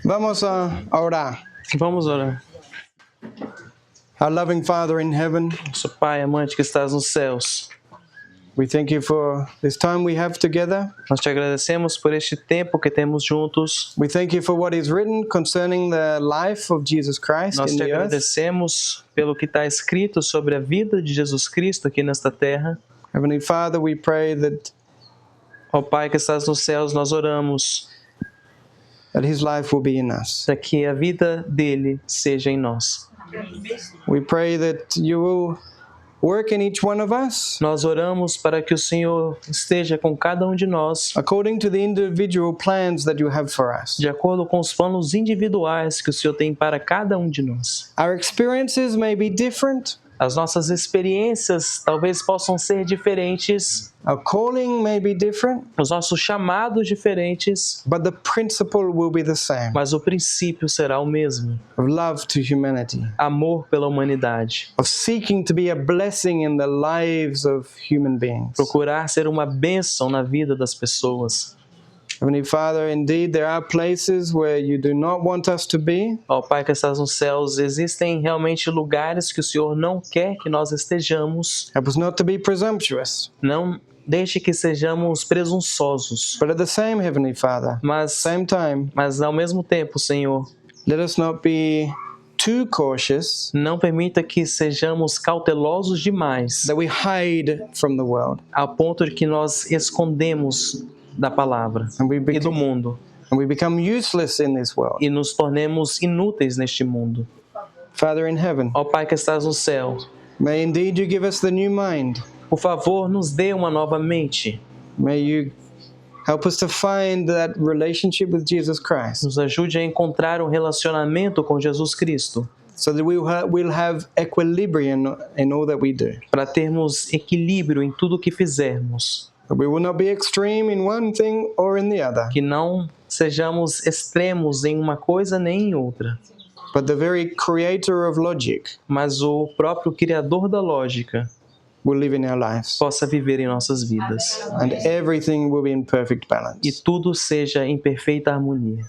Vamos a orar. Vamos orar. Our loving Father in heaven, Nosso Pai amante que estás nos céus, we thank you for this time we have together. nós te agradecemos por este tempo que temos juntos. We thank you for what is written concerning the life of Jesus Christ Nós in te the earth. agradecemos pelo que está escrito sobre a vida de Jesus Cristo aqui nesta terra. Heavenly Father, we pray that Ó Pai que estás nos céus, nós oramos His life will be in us. para que a vida dele seja em nós. We pray that you will work in each one of us Nós oramos para que o Senhor esteja com cada um de nós, according to the individual plans that you have for us. de acordo com os planos individuais que o Senhor tem para cada um de nós. Our experiences may be different. As nossas experiências talvez possam ser diferentes, Our calling may be different, os nossos chamados diferentes, but the principle will be the same mas o princípio será o mesmo: of love to humanity, amor pela humanidade, of seeking to be a blessing in the lives of human beings. procurar ser uma bênção na vida das pessoas. Heavenly Father, indeed there are places where you do not want us to be, Ó Pai que estás nos céus, existem realmente lugares que o Senhor não quer que nós estejamos. help us not to be presumptuous. Não deixe que sejamos presunçosos, But at the same, Heavenly Father, mas same time, ao mesmo tempo, Senhor, let us not be too cautious não permita que sejamos cautelosos demais, that we hide from the world ao ponto de que nós escondemos da palavra and we, e do mundo become useless in this world. e nos tornemos inúteis neste mundo. Father in heaven, Ó Pai que estás no céu, may indeed you give us the new mind. por favor, nos dê uma nova mente. May you help us to find that relationship with Jesus Christ Nos ajude a encontrar um relacionamento com Jesus Cristo, so that we'll have equilibrium in all that we do. para termos equilíbrio em tudo o que fizermos. That we will not be extreme in one thing or in the other, Que não sejamos extremos em uma coisa nem em outra, but the very creator of logic mas o próprio Criador da lógica will live in our lives possa viver em nossas vidas and everything will be in perfect e balance. tudo seja em perfeita harmonia.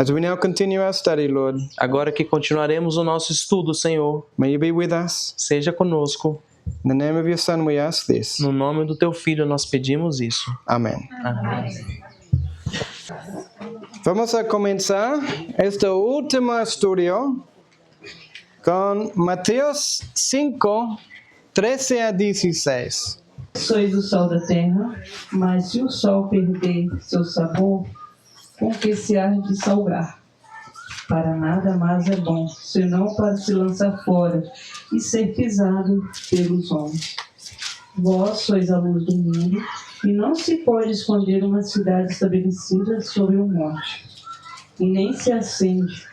As we now continue our study, Lord, Agora que continuaremos o nosso estudo, Senhor, may you be with us. seja conosco. In the name of your Son we ask this. No nome do Teu Filho nós pedimos isso. Amén. Amém. Vamos a comenzar este último estudio con Mateos 5, 13 a 16. Sois o sal da terra, mas se o sal perder seu sabor, com que se há de salgar? Para nada mais é bom, senão para se lançar fora e ser pisado pelos homens. Vós sois a luz do mundo, e não se pode esconder uma cidade estabelecida sobre um monte. E nem se acende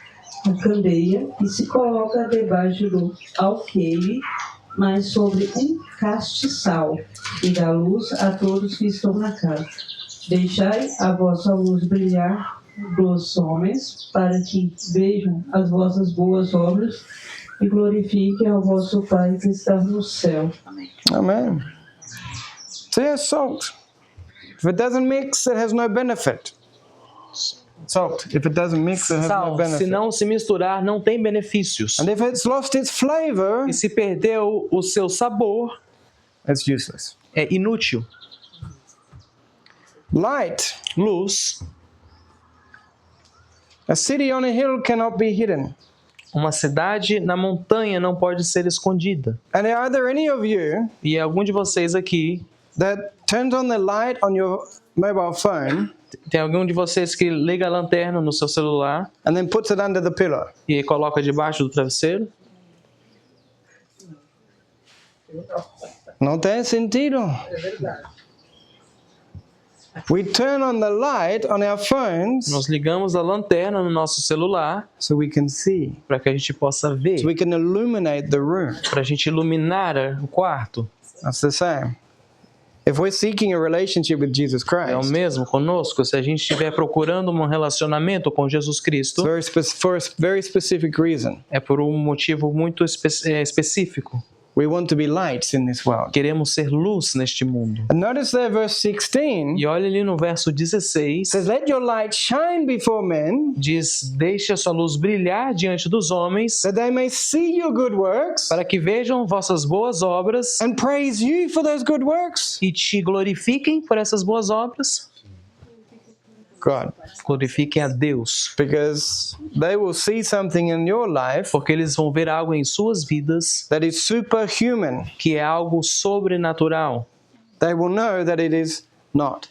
a candeia e se coloca debaixo do alqueire, mas sobre um castiçal, e dá luz a todos que estão na casa. Deixai a vossa luz brilhar dos homens, para que vejam as vossas boas obras e glorifiquem ao vosso Pai que está no céu. Amen. Say salt. If it doesn't mix, it has no benefit. Salt. If it doesn't mix, it has no Sal, se benefit. não se misturar, não tem benefícios. And if it's lost its flavor, E se perdeu o seu sabor, it's useless. é inútil. Light. Luz, A city on a hill cannot be hidden. uma cidade na montanha não pode ser escondida. And are there any of you E algum de vocês aqui, that turns on the light on your mobile phone tem algum de vocês que liga a lanterna no seu celular and then puts it under the pillow? e coloca debaixo do travesseiro? Não tem sentido. We turn on the light on our phones Nós ligamos a lanterna no nosso celular so we can see, para que a gente possa ver, so we can illuminate the room. para a gente iluminar o quarto. That's the same. If we're seeking a relationship with Jesus É o Christ, mesmo conosco, se a gente estiver procurando um relacionamento com Jesus Cristo, for a very specific reason. é por um motivo muito específico. We want to be lights in this world. Queremos ser luz neste mundo. And notice there, verse 16 E olha ali no verso 16, says, "Let your light shine before men, diz: deixe a sua luz brilhar diante dos homens, that they may see your good works para que vejam vossas boas obras and praise you for those good works." e te glorifiquem por essas boas obras. God, Glorifiquem a Deus, because they will see something in your life porque eles vão ver algo em suas vidas that is superhuman. que é algo sobrenatural. They will know that it is not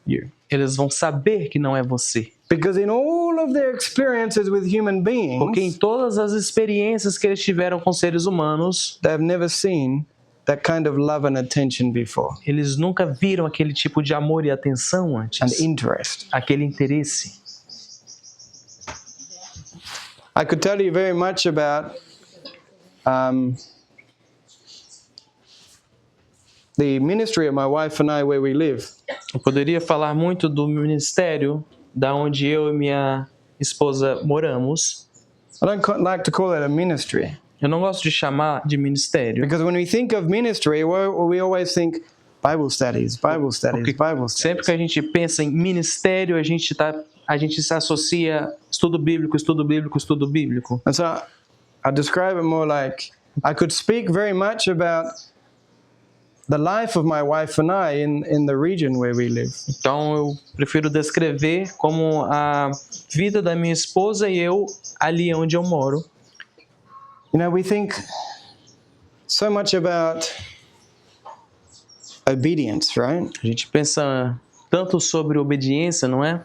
you. Eles vão saber que não é você. Because in all of their experiences with human Porque em beings, todas as experiências que eles tiveram com seres humanos, they've never seen that kind of love and attention before, eles nunca viram aquele tipo de amor e atenção and antes, interest. aquele interesse. I could tell you very much about the ministry of my wife and I where we live. Eu poderia falar muito do ministério da onde eu e minha esposa moramos. I don't like to call it a ministry, Eu não gosto de chamar de ministério, because when we think of ministry, we always think Bible studies, Bible studies, porque Bible sempre studies. que a gente pensa em ministério, a gente se associa estudo bíblico, estudo bíblico, estudo bíblico. And so I describe it more like I could speak very much about the life of my wife and I in the region where we live. Então eu prefiro descrever como a vida da minha esposa e eu ali onde eu moro. You know, we think so much about obedience, right? A gente pensa tanto sobre obediência, não é?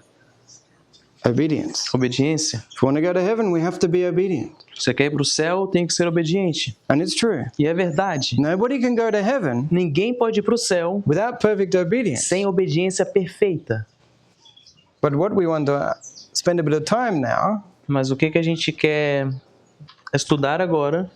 Obedience. Obediência. If we want to go to heaven, we have to be obedient. Você quer ir para o céu, tem que ser obediente. And it's true. E é verdade. Nobody can go to heaven Ninguém pode ir para o céu without perfect obedience. sem obediência perfeita. But what we want to spend a bit of time now Mas o que a gente quer estudar agora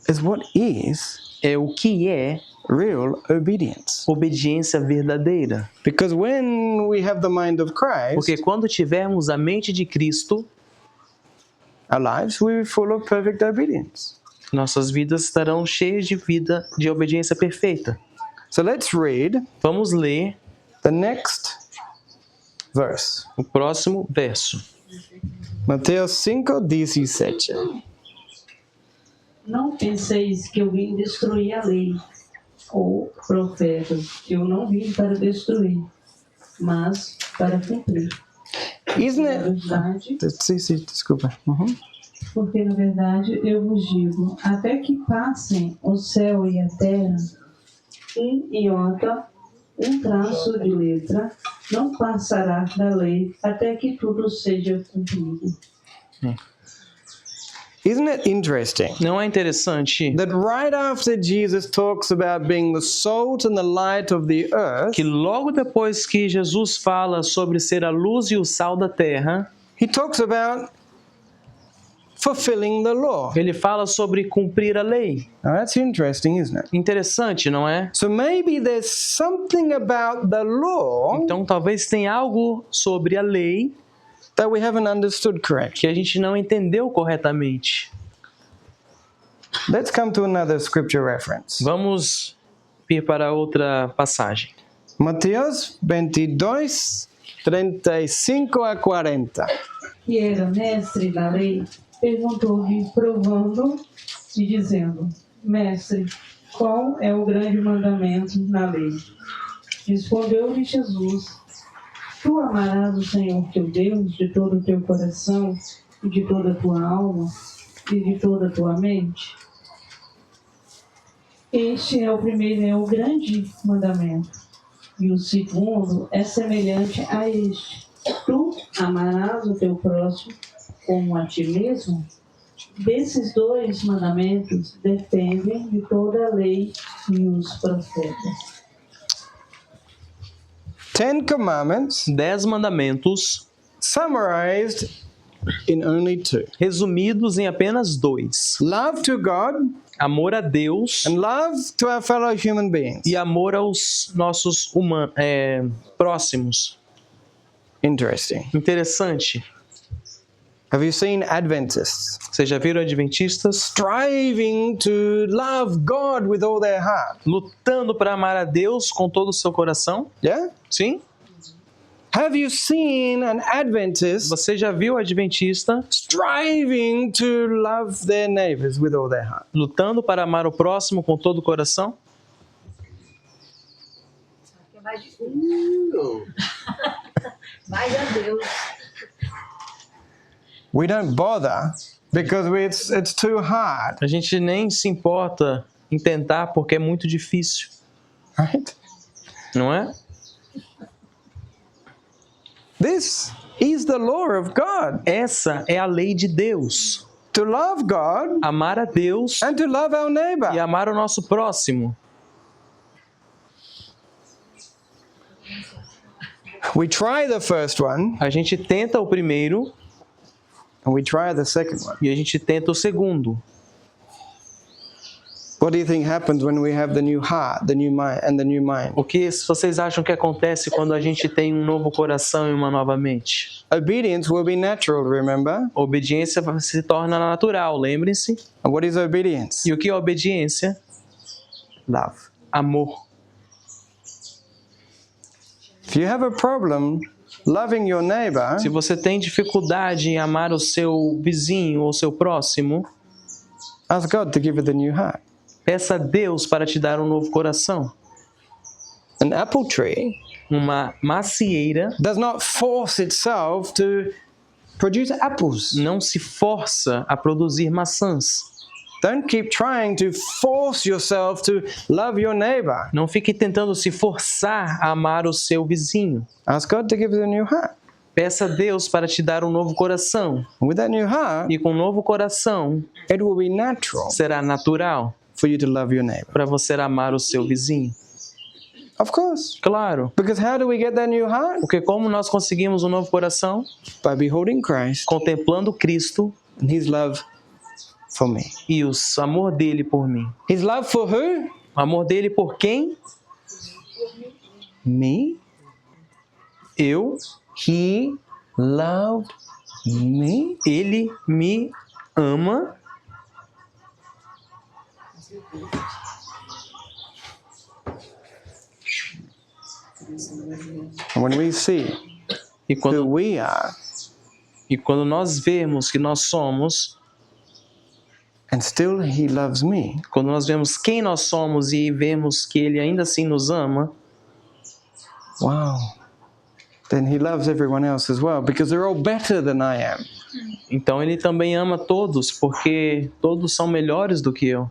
is what is é o que é real obedience. obediência verdadeira. Because when we have the mind of Porque Christ, quando tivermos a mente de Cristo, our lives will be full of perfect obedience. nossas vidas estarão cheias de vida de obediência perfeita. So let's read Vamos ler the next verse. o próximo verso. Mateus 5:17. Não penseis que eu vim destruir a lei ou profetas. Eu não vim para destruir, mas para cumprir. Isn't Na it? verdade, Sim, desculpa. Uhum. porque na verdade eu vos digo, até que passem o céu e a terra, um iota, um traço de letra, não passará da lei até que tudo seja cumprido. Isn't it interesting Não é interessante that right after Jesus talks about being the salt and the light of the earth, que logo depois que Jesus fala sobre ser a luz e o sal da terra, he talks about fulfilling the law. ele fala sobre cumprir a lei. Now that's interesting, isn't it? Interessante, não é? So maybe there's something about the law Então talvez tenha algo sobre a lei that we haven't understood correctly. que a gente não entendeu corretamente. Let's come to another scripture reference. Vamos ir para outra passagem. Mateus 22, 35 a 40. Que era mestre da lei, perguntou-lhe, provando e dizendo: Mestre, qual é o grande mandamento na lei? Respondeu-lhe Jesus: Tu amarás o Senhor teu Deus de todo o teu coração, e de toda a tua alma, e de toda a tua mente. Este é o primeiro, é o grande mandamento. E o segundo é semelhante a este: Tu amarás o teu próximo como a ti mesmo. Desses dois mandamentos dependem de toda a lei e os profetas. 10 commandments 10 mandamentos summarized in only 2. resumidos em apenas 2. Love to God Amor a Deus and love to our fellow human beings. e amor aos nossos próximos. Interesting. Interessante. Have you seen Adventists Vocês já viram adventistas striving to love God with all their heart? lutando para amar a Deus com todo o seu coração? Yeah? Sim? Have you seen an Adventist Você já viu adventista striving to love their neighbors with all their heart? lutando para amar o próximo com todo o coração? Mais difícil. Mais a Deus. We don't bother because it's too hard, A gente nem se importa em tentar porque é muito difícil, right? não é? This is the law of God. Essa é a lei de Deus. To love God Amar a Deus and to love our e neighbor. amar o nosso próximo. We try the first one A gente tenta o primeiro and we try the second one. e a gente tenta o segundo. What do you think happens when we have the new heart, the new mind, and the new mind? O que vocês acham que acontece quando a gente tem um novo coração e uma nova mente? Obedience will be natural, remember? A obediência se torna natural, lembrem-se. And what is obedience? E o que é obediência? Love. Amor. If you have a problem loving your neighbor, Se você tem dificuldade em amar o seu vizinho ou seu próximo, ask God to give you the new heart. peça a Deus para te dar um novo coração. An apple tree Uma macieira does not force itself to produce apples. não se força a produzir maçãs. Don't keep trying to force yourself to love your neighbor. Não fique tentando se forçar a amar o seu vizinho. Ask God to give you a new heart. Peça a Deus para te dar um novo coração. And with that new heart, E com um novo coração, it will be natural será natural for you to love your neighbor. para você amar o seu vizinho. Of course. Claro, Because how do we get that new heart? porque como nós conseguimos um novo coração? By beholding Christ Contemplando Cristo and His love for me. e o amor dele por mim. His love for who? O amor dele por quem? Me. Eu. He loved me. Ele me ama. And when we see E who quando, we are, quando nós vemos que nós somos, and still He loves me, quando nós vemos quem nós somos e vemos que ele ainda assim nos ama, wow, then He loves everyone else as well because they're all better than I am. então ele também ama todos, porque todos são melhores do que eu.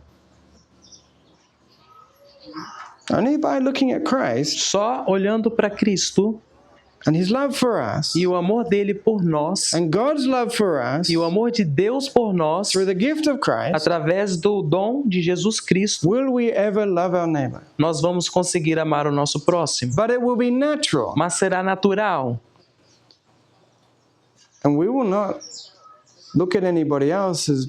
Only by looking at Christ Só olhando para Cristo and His love for us e o amor dele por nós, and God's love for us e o amor de Deus por nós, through the gift of Christ, através do dom de Jesus Cristo, will we ever love our neighbor? nós vamos conseguir amar o nosso próximo. But it will be natural, Mas será natural. and we will not look at anybody else as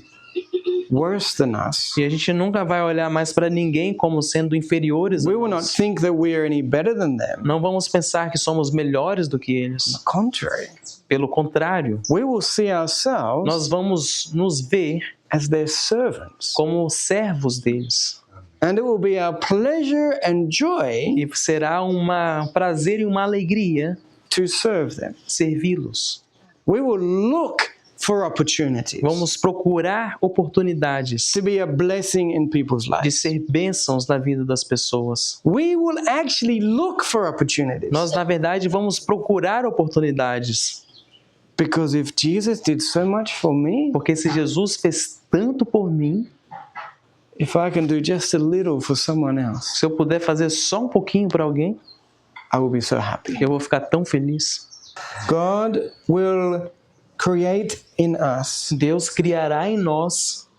worse than us. E a gente nunca vai olhar mais para ninguém como sendo inferiores a We will not nós. think that we are any better than them. Não vamos pensar que somos melhores do que eles. Contrary, Pelo contrário, we will see ourselves nós vamos nos ver as their servants. como servos deles. And it will be our pleasure and joy E será um prazer e uma alegria to serve them. servi-los. We will look for opportunities Vamos procurar oportunidades to be a blessing in people's de lives. ser bênçãos na vida das pessoas. We will actually look for opportunities Nós, na verdade, vamos procurar oportunidades. because if Jesus did so much for me, Porque se Jesus fez tanto por mim, if I can do just a little for someone else, se eu puder fazer só um pouquinho para alguém, I will be so happy. eu vou ficar tão feliz. God will create in us Deus criará em nós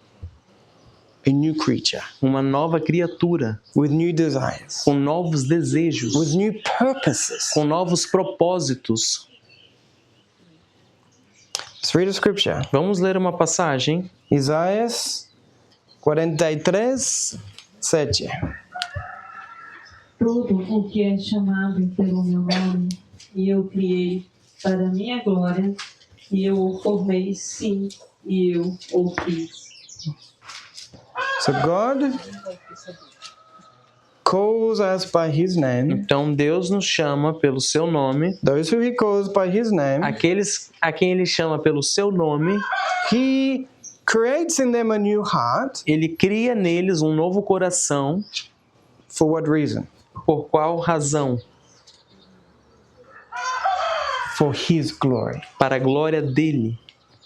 a new creature uma nova criatura, with new desires, com novos desejos, with new purposes. com novos propósitos. Let's read a scripture. Vamos ler uma passagem. Isaías 43, 7. Tudo o que é chamado pelo meu nome, e eu criei para minha glória, E eu o formei, sim, e eu o fiz. So God calls us by His name. Então Deus nos chama pelo seu nome. Those who He calls by His name, Aqueles a quem Ele chama pelo seu nome, He creates in them a new heart. Ele cria neles um novo coração. For what reason? Por qual razão? For His glory. Para a glória dele.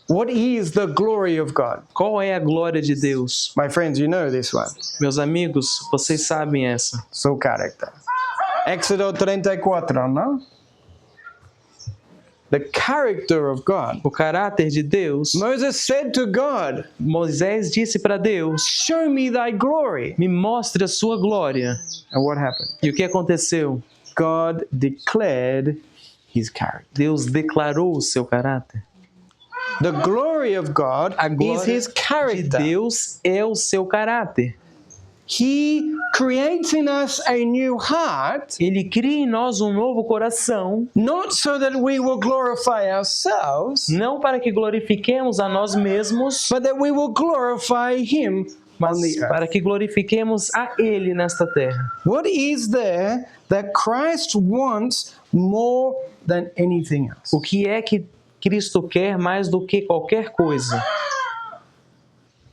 What is the glory of God? Qual é a glória de Deus? My friends, you know this one. Meus amigos, vocês sabem essa. Seu character. Éxodo 34, não? The character of God. O caráter de Deus. Moses said to God, Moisés disse para Deus: show me thy glory. me mostre a sua glória. And what happened? E o que aconteceu? God declared his character. Deus declarou o seu caráter. The glory of God A is glória his de character. Deus é o seu caráter. He creates in us a new heart, Ele cria em nós um novo coração, not so that we will glorify ourselves, não para que glorifiquemos a nós mesmos, but that we will glorify him mas on the earth. para que glorifiquemos a Ele nesta terra. What is there that Christ wants more than anything else? O que é que Cristo quer mais do que qualquer coisa?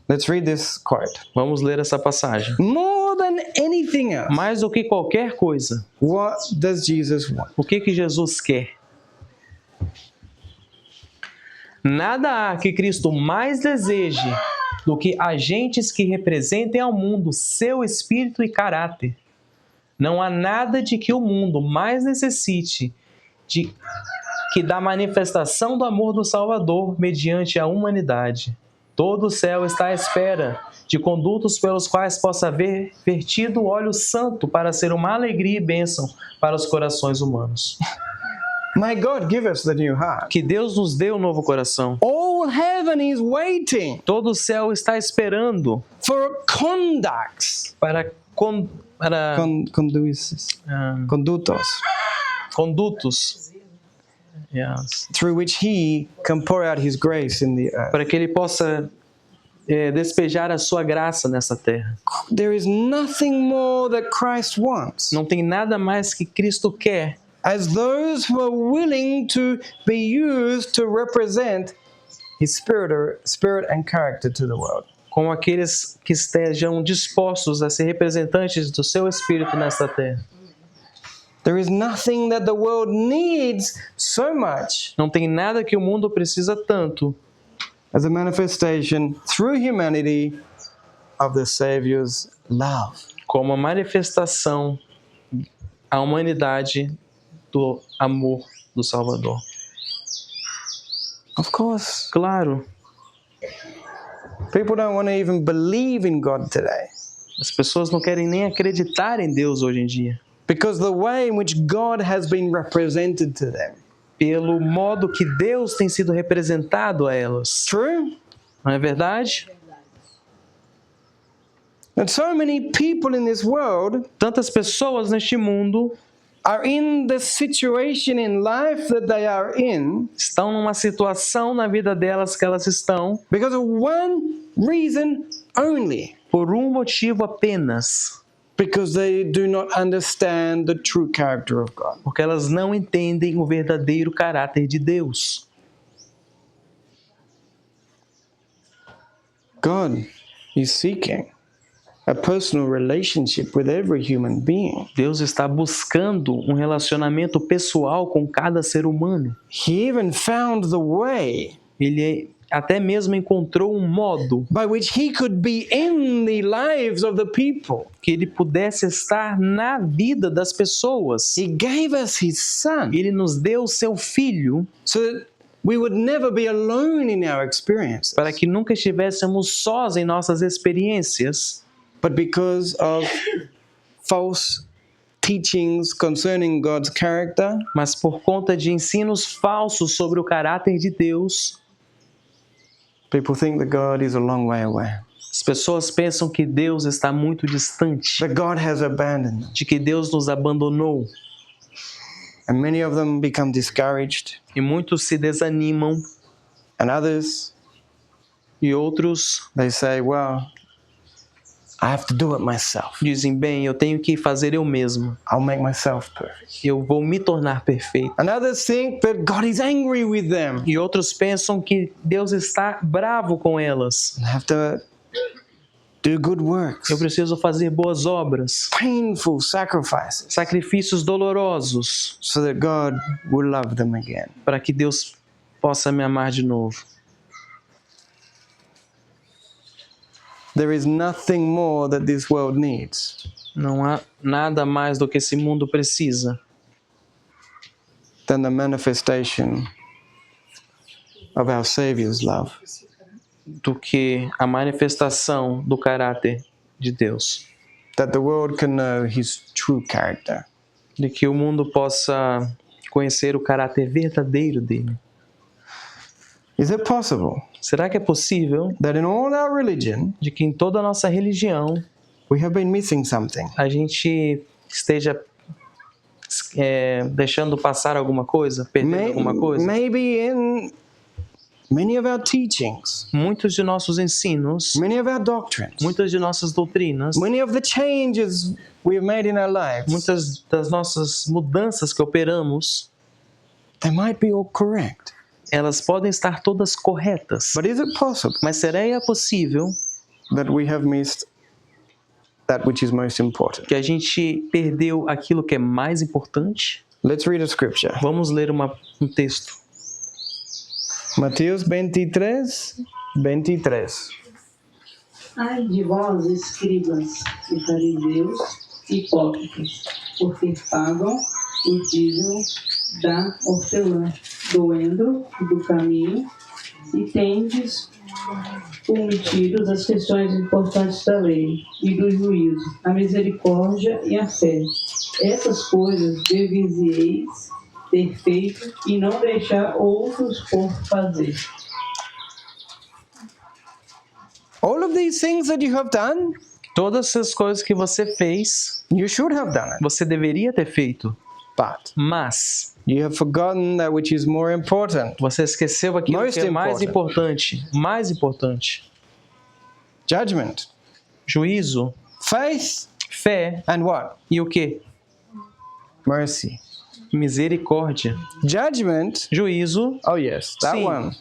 Let's read this quote. Vamos ler essa passagem. More than anything else, Mais do que qualquer coisa, what does Jesus want? o que Jesus quer? Nada há que Cristo mais deseje do que agentes que representem ao mundo seu espírito e caráter. Não há nada de que o mundo mais necessite que da manifestação do amor do Salvador mediante a humanidade. Todo o céu está à espera de condutos pelos quais possa haver vertido o óleo santo para ser uma alegria e bênção para os corações humanos. May God give us the new heart. Que Deus nos dê um novo coração. All heaven is waiting Todo o céu está esperando for conducts. Condutos. Condutos. Yes. Through which he can pour out his grace in the earth. Para que Ele possa despejar a sua graça nessa terra. There is nothing more that Christ wants. Não tem nada mais que Cristo quer, As those who are willing to be used to represent his spirit and character to the world. como aqueles que estejam dispostos a ser representantes do seu Espírito nesta terra. There is nothing that the world needs so much Não tem nada que o mundo precisa tanto as a manifestation through humanity of the Savior's love. como a manifestação à humanidade do amor do Salvador. Of course, Claro, people don't want to even believe in God today as pessoas não querem nem acreditar em Deus hoje em dia, because the way in which God has been represented to them. pelo modo que Deus tem sido representado a elas. True? Não é verdade? And so many people in this world Tantas pessoas neste mundo are in the situation in life that they are in estão numa situação na vida delas que elas estão because of one reason only. por um motivo apenas, Because they do not understand the true character of God. porque elas não entendem o verdadeiro caráter de Deus. God is seeking a personal relationship with every human being. Deus está buscando um relacionamento pessoal com cada ser humano. He even found the way Ele até mesmo encontrou um modo by which he could be in the lives of the people. que ele pudesse estar na vida das pessoas. He gave us his son Ele nos deu o seu filho so that we would never be alone in our experiences. para que nunca estivéssemos sós em nossas experiências, But because of false teachings concerning God's character, mas por conta de ensinos falsos sobre o caráter de Deus, people think that God is a long way away, as pessoas pensam que Deus está muito distante, that God has abandoned them. de que Deus nos abandonou. And many of them become discouraged E muitos se desanimam And others, E outros they say, well, I have to do it myself. dizem, bem, eu tenho que fazer eu mesmo. I'll make myself perfect. Eu vou me tornar perfeito. And others think that God is angry with them. E outros pensam que Deus está bravo com elas. I have to do good works, Eu preciso fazer boas obras, painful sacrifices, sacrifícios dolorosos, so that God will love them again. para que Deus possa me amar de novo. There is nothing more that this world needs Não há nada mais do que esse mundo precisa than the manifestation of our Savior's love. do que a manifestação do caráter de Deus. That the world can know His true character. De que o mundo possa conhecer o caráter verdadeiro dele. Is it possible Será que é possível that in all our religion de que em toda a nossa religião we have been missing something? a gente esteja deixando passar alguma coisa, perdendo alguma coisa? Maybe in many of our teachings, Muitos de nossos ensinos, many of our doctrines, muitas de nossas doutrinas, many of the changes we have made in our lives, muitas das nossas mudanças que operamos, they might be all correct. elas podem estar todas corretas. But is it possible Mas será possível that we have missed that which is most important? que a gente perdeu aquilo que é mais importante? Let's read a scripture. Vamos ler um texto. Mateus 23, 23. Ai de vós, escribas e fariseus, hipócritas, porque pagam o dízimo da hortelã, do endro e do caminho, e tendes omitidos as questões importantes da lei e do juízo, a misericórdia e a fé. Essas coisas deveríeis ter feito e não deixar outros por fazer. All of these things that you have done, Todas essas coisas que você fez, you should have done it. você deveria ter feito. But Mas you have forgotten that which is more important. você esqueceu aquilo Most que é mais importante. Mais importante. Judgment, Juízo, faith, fé and what? e o quê? Mercy. Misericórdia. Judgment, Juízo, oh yes, that Sim. one.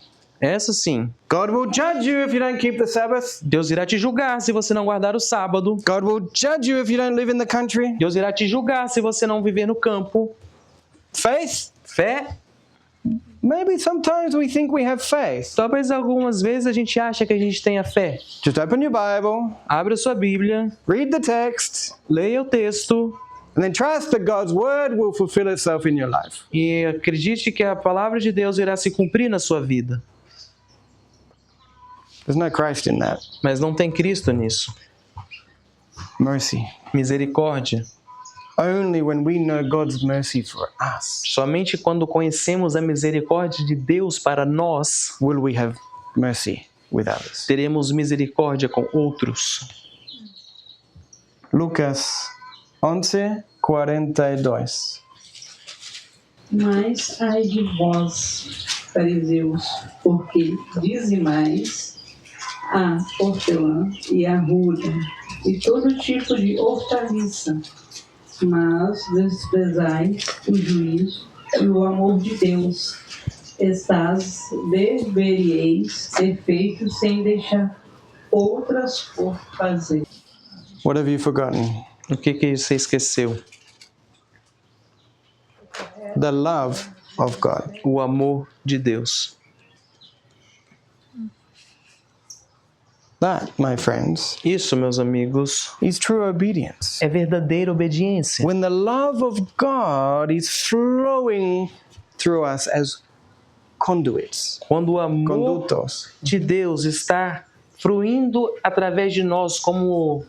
essa sim. God will judge you if you don't keep the Sabbath. Deus irá te julgar se você não guardar o sábado. God will judge you if you don't live in the country. Deus irá te julgar se você não viver no campo. Faith, Fé, maybe sometimes we think we have faith. talvez algumas vezes a gente acha que a gente tenha fé. Just open your Bible, Abra sua Bíblia, read the text, leia o texto and then trust that God's word will fulfill itself in your life. e acredite que a palavra de Deus irá se cumprir na sua vida. There's no Christ in that. Mas não tem Cristo nisso. Mercy. Misericórdia. Only when we know God's mercy for us Somente quando conhecemos a misericórdia de Deus para nós, will we have mercy with others. teremos misericórdia com outros. Lucas 11:42. Mas ai de vós, fariseus, porque dizimais a hortelã e a ruda e todo tipo de hortaliça, mas desprezais o juízo e o amor de Deus. Estas deveríeis ter feito sem deixar outras por fazer. What have you forgotten? O que você esqueceu? The love of God. O amor de Deus. That, my friends, Isso, meus amigos, is true obedience. é verdadeira obediência. When the love of God is flowing through us as conduits, Quando o amor conductos. de Deus está fluindo através de nós como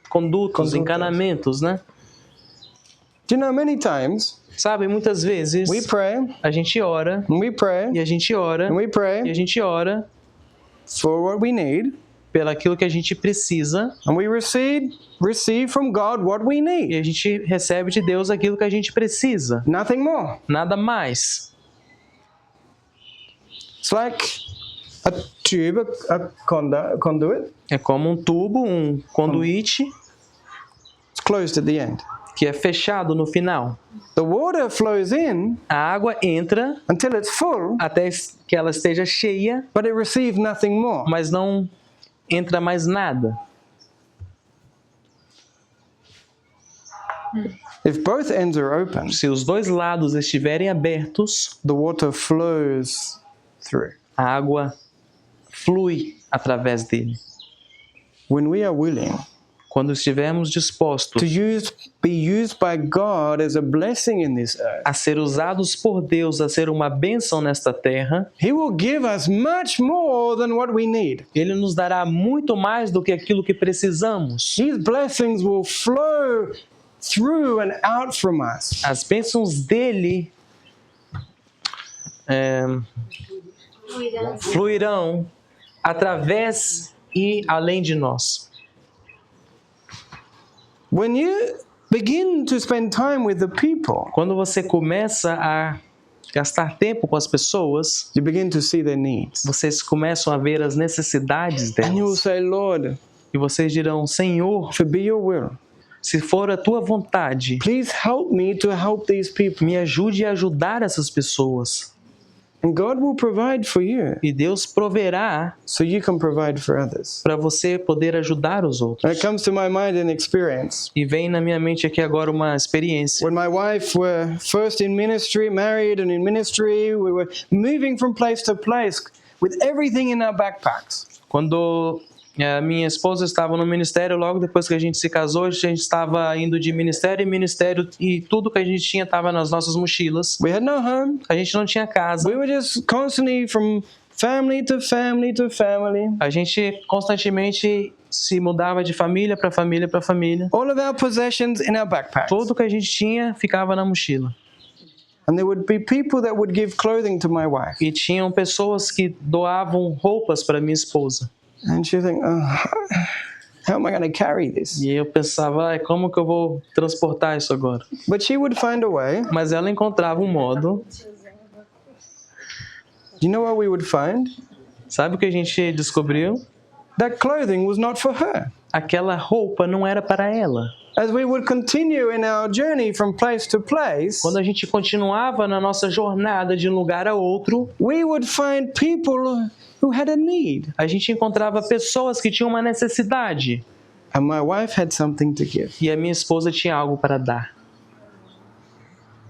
condutos, Condutas. encanamentos, né? Do you know, many times Sabe, muitas vezes we pray, a gente ora, and we pray, e a gente ora, and we e a pray gente ora for what we need, pelaquilo que a gente precisa, and we receive from God what we e need. a gente recebe de Deus aquilo que a gente precisa. Nothing more. Nada mais. It's like a tube, a conduit. É como um tubo, um conduíte It's closed at the end. que é fechado no final. The water flows in A água entra until it's full, até que ela esteja cheia, but it receives nothing more. mas não entra mais nada. If both ends are open, Se os dois lados estiverem abertos, the water flows through. a água flui através dele. When we are willing Quando estivermos dispostos to be used by God as a blessing in this earth, a ser usados por Deus, a ser uma bênção nesta terra, He will give us much more than what we need. Ele nos dará muito mais do que aquilo que precisamos. These blessings will flow through and out from us. As bênçãos dele fluirão através e além de nós. When you begin to spend time with the people, Quando você começa a gastar tempo com as pessoas, you begin to see their needs. vocês começam a ver as necessidades And you will delas. say, Lord, E vocês dirão, Senhor, if it be your will, se for a tua vontade, please help me to help these people. me ajude a ajudar essas pessoas. And God will provide for you E Deus proverá so you can provide for others. para você poder ajudar os And outros. it comes to my mind an experience. E vem na minha mente aqui agora uma experiência. When my wife were first in ministry, married and in ministry, we were moving from place to place with everything in our backpacks. Quando a minha esposa estava no ministério, logo depois que a gente se casou, a gente estava indo de ministério em ministério e tudo que a gente tinha estava nas nossas mochilas. We had no home. A gente não tinha casa. We were just constantly from family to family to family. A gente constantemente se mudava de família para família para família. All of our possessions in our backpacks. Tudo que a gente tinha ficava na mochila. And there would be people that would give clothing to my wife. E tinham pessoas que doavam roupas para minha esposa. And she'd think, oh, how am I going to carry this? E eu pensava, como que eu vou transportar isso agora? But she would find a way. Mas ela encontrava um modo. You know what we would find? Sabe o que a gente descobriu? That clothing was not for her. Aquela roupa não era para ela. As we would continue in our journey from place to place, Quando a gente continuava na nossa jornada de um lugar a outro, we would find people who had a need. a gente encontrava pessoas que tinham uma necessidade. And my wife had something to give. E a minha esposa tinha algo para dar.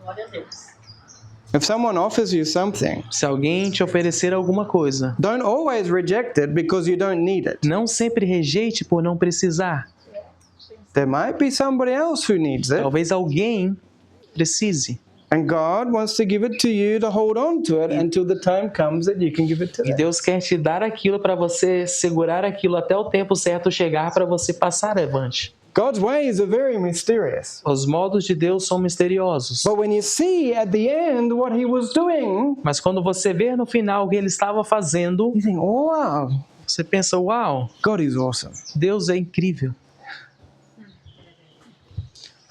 Glória a Deus. If someone offers you something, Se alguém te oferecer alguma coisa, don't always reject it because you don't need it. não sempre rejeite por não precisar. There might be somebody else who needs it. Talvez alguém precise. And God wants to give it to you to hold on to it until the time comes that you can give it to E them. Deus quer te dar aquilo para você segurar aquilo até o tempo certo chegar para você passar avante. God's ways are very mysterious. Os modos de Deus são misteriosos. But when you see at the end what he was doing, Mas quando você vê no final o que ele estava fazendo, you think, oh, wow, você pensa, uau, God is awesome. Deus é incrível.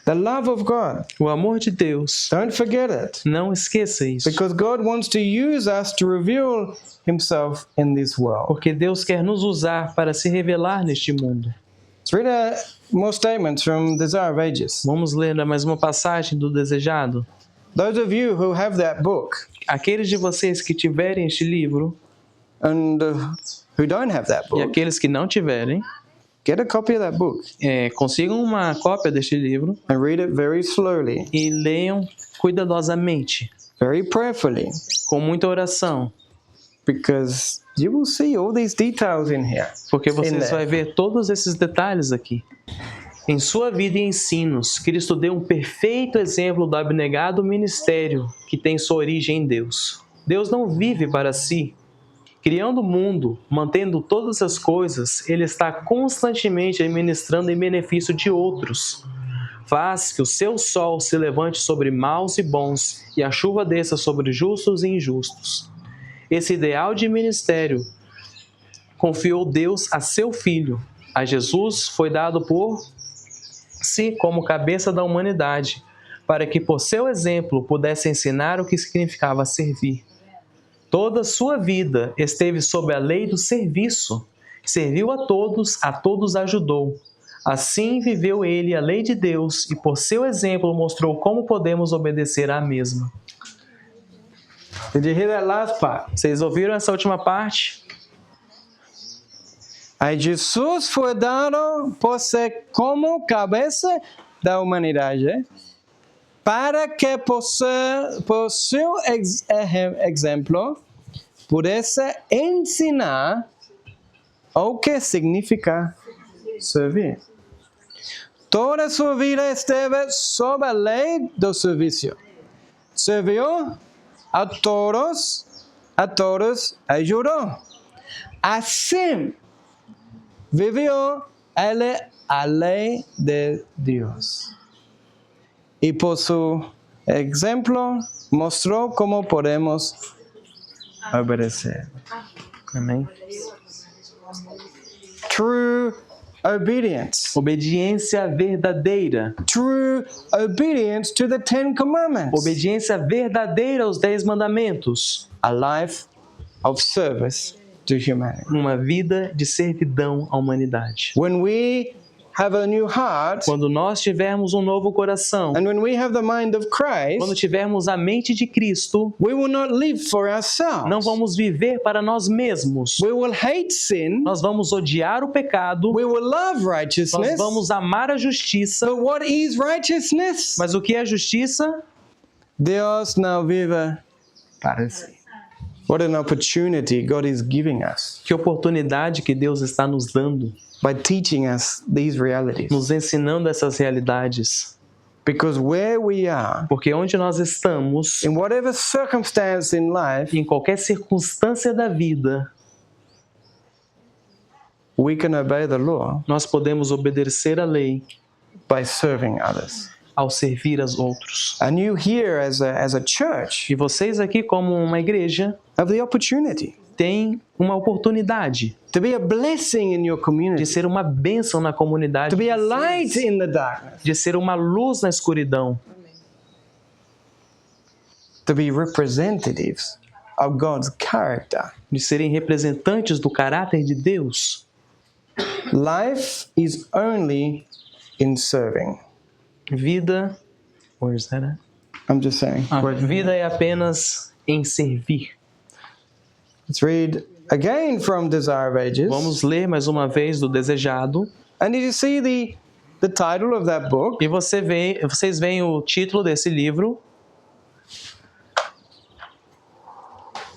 The love of God, O amor de Deus, don't forget it. não esqueça isso. Because God wants to use us to reveal himself in this world. Porque Deus quer nos usar para se revelar neste mundo. Let's read more statements from Desire of Ages. Vamos ler mais uma passagem do Desejado. Those of you who have that book Aqueles de vocês que tiverem este livro and who don't have that e book, aqueles que não tiverem, get a copy of that book consigam uma cópia deste livro and read it very slowly, e leiam cuidadosamente, very prayerfully, com muita oração, because you will see all these details in here. porque In vocês there. vão ver todos esses detalhes aqui. Em sua vida e ensinos, Cristo deu um perfeito exemplo do abnegado ministério que tem sua origem em Deus. Deus não vive para si. Criando o mundo, mantendo todas as coisas, Ele está constantemente administrando em benefício de outros. Faz que o seu sol se levante sobre maus e bons e a chuva desça sobre justos e injustos. Esse ideal de ministério confiou Deus a seu Filho. A Jesus foi dado por si como cabeça da humanidade, para que por seu exemplo pudesse ensinar o que significava servir. Toda a sua vida esteve sob a lei do serviço. Serviu a todos ajudou. Assim viveu ele a lei de Deus e por seu exemplo mostrou como podemos obedecer à mesma. Did you hear that last part? Vocês ouviram essa última parte? A Jesus foi dado por ser como cabeça da humanidade, para que por seu exemplo pudesse ensinar o que significa servir. Toda sua vida esteve sob a lei do serviço. Serviu a todos ajudou. Assim, viveu ele a lei de Deus. E por su exemplo, mostrou como podemos obedecer. Amém. True obedience. Obediência verdadeira. True obedience to the Ten Commandments. Obediência verdadeira aos 10 mandamentos. A life of service to humanity. Uma vida de servidão à humanidade. When we have a new heart, Quando nós tivermos um novo coração, and when we have the mind of quando Christ, tivermos a mente de Cristo, we will not live for ourselves. não vamos viver para nós mesmos. We will hate sin. Nós vamos odiar o pecado, We will love nós righteousness. vamos amar a justiça. But what is righteousness? Mas o que é justiça? Deus não vive para si. What an opportunity God is giving us Que oportunidade que Deus está nos dando, by teaching us these realities. nos ensinando essas realidades. Because where we are, Porque onde nós estamos, in whatever circumstance in life, em qualquer circunstância da vida, we can obey the law nós podemos obedecer a lei by serving others. ao servir aos outros. And you here as a church E vocês aqui, como uma igreja, have the opportunity têm uma oportunidade to be a blessing in your de community, ser uma bênção na comunidade, to be a light in the darkness, de ser uma luz na escuridão, to be representatives of God's character. de serem representantes do caráter de Deus. Life is only in serving. Vida, where's that at? I'm just saying. Vida é apenas em servir. Let's read again from Desire of Ages. Vamos ler mais uma vez do Desejado. And did you see the title of that book? E vocês veem o título desse livro.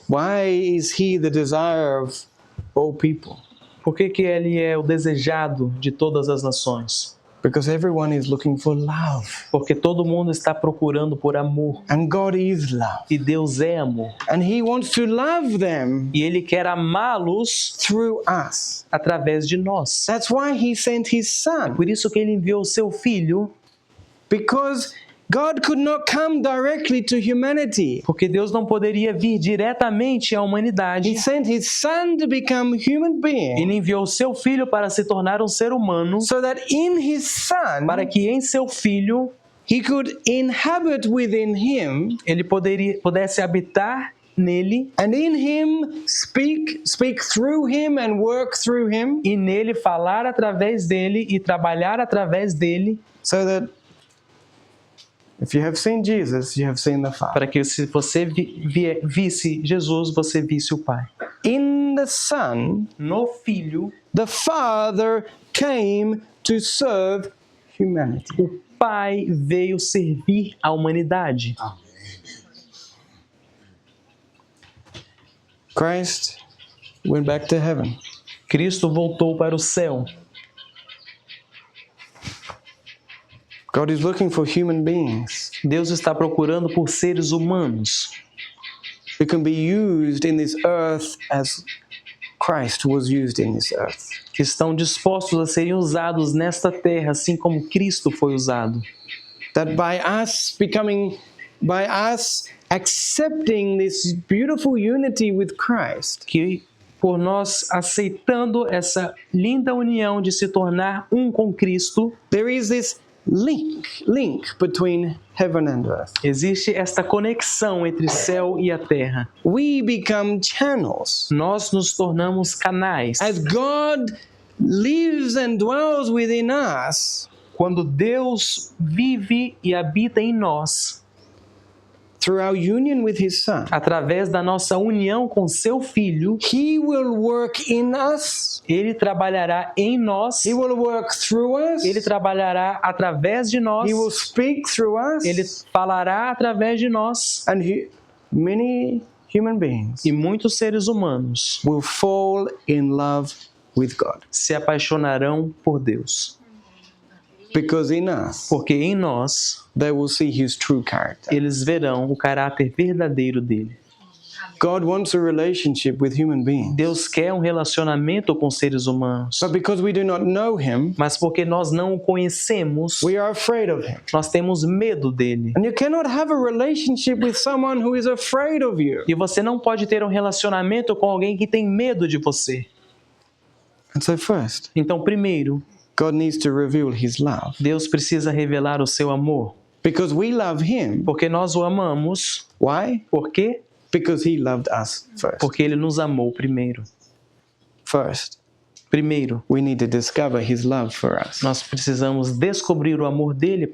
Why is he the desire of all people? Por que que ele é o desejado de todas as nações? Because everyone is looking for love. Porque todo mundo está procurando por amor. And God is love. E Deus é amor. And he wants to love them E Ele quer amá-los through us. através de nós. That's why he sent his son. Por isso que Ele enviou o seu Filho. Because God could not come directly to humanity. Porque Deus não poderia vir diretamente à humanidade. He sent his son to become a human being Ele enviou o seu Filho para se tornar um ser humano. so that in his son Para que em seu Filho he could inhabit within him Ele pudesse habitar nele. and in him speak through him and work through him, E nele falar através dele e trabalhar através dele. so that if you have seen Jesus, you have seen the Father. Para que se você visse Jesus, você visse o Pai. In the Son, No Filho, the Father came to serve humanity. o Pai veio servir a humanidade. Christ went back to heaven. Cristo voltou para o céu. God is looking for human beings Deus está procurando por seres humanos who can be used in this earth as Christ was used in this earth. que estão dispostos a serem usados nesta terra, assim como Cristo foi usado. That by us accepting this beautiful unity with Christ, Que por nós aceitando essa linda união de se tornar um com Cristo, there is this link between heaven and earth. Existe esta conexão entre céu e a terra. We become channels. Nós nos tornamos canais. As God lives and dwells within us, Quando Deus vive e habita em nós, through our union with His Son, através da nossa união com seu Filho, He will work in us. Ele trabalhará em nós, He will work through us. Ele trabalhará através de nós, He will speak through us. Ele falará através de nós, And many human beings e muitos seres humanos will fall in love with God. se apaixonarão por Deus, Because in us, porque em nós they will see His true character. eles verão o caráter verdadeiro dele. God wants a relationship with human beings. Deus quer um relacionamento com seres humanos, But because we do not know Him, mas porque nós não o conhecemos, we are afraid of Him. nós temos medo dele. And you cannot have a relationship with someone who is afraid of you. E você não pode ter um relacionamento com alguém que tem medo de você. And so first, Então, primeiro, God needs to reveal His love. Deus precisa revelar o seu amor, Because we love Him. porque nós o amamos. Why? Por quê? Because He loved us first. Porque ele nos amou primeiro. First, Primeiro, we need to discover His love for us. nós precisamos descobrir o amor dele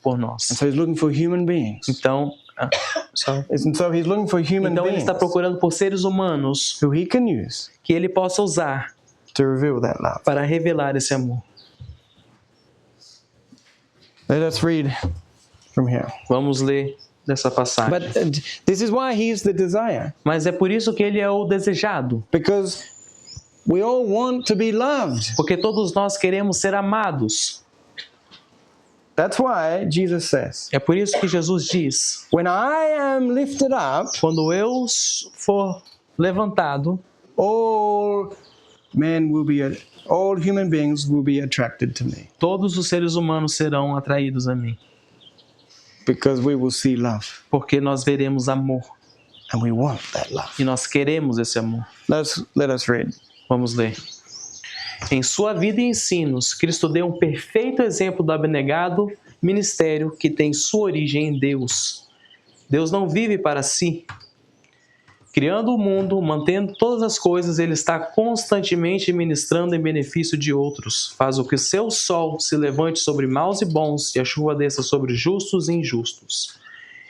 por nós. And so He's looking for human beings. Então, And so He's looking for human então ele beings está procurando por seres humanos who He can use que ele possa usar to reveal that love. para revelar esse amor. Let us read from here. Vamos ler dessa passagem. But this is why He is the desire. Mas é por isso que ele é o desejado, Because we all want to be loved. porque todos nós queremos ser amados. That's why Jesus says, É por isso que Jesus diz: when I am lifted up, quando eu for levantado, all human beings will be attracted to me. todos os seres humanos serão atraídos a mim, Because we will see love. porque nós veremos amor And we want that love. e nós queremos esse amor. Let us read. Vamos ler. Em sua vida e ensinos, Cristo deu um perfeito exemplo do abnegado ministério que tem sua origem em Deus. Deus não vive para si. Criando o mundo, mantendo todas as coisas, Ele está constantemente ministrando em benefício de outros. Faz o que seu sol se levante sobre maus e bons e a chuva desça sobre justos e injustos.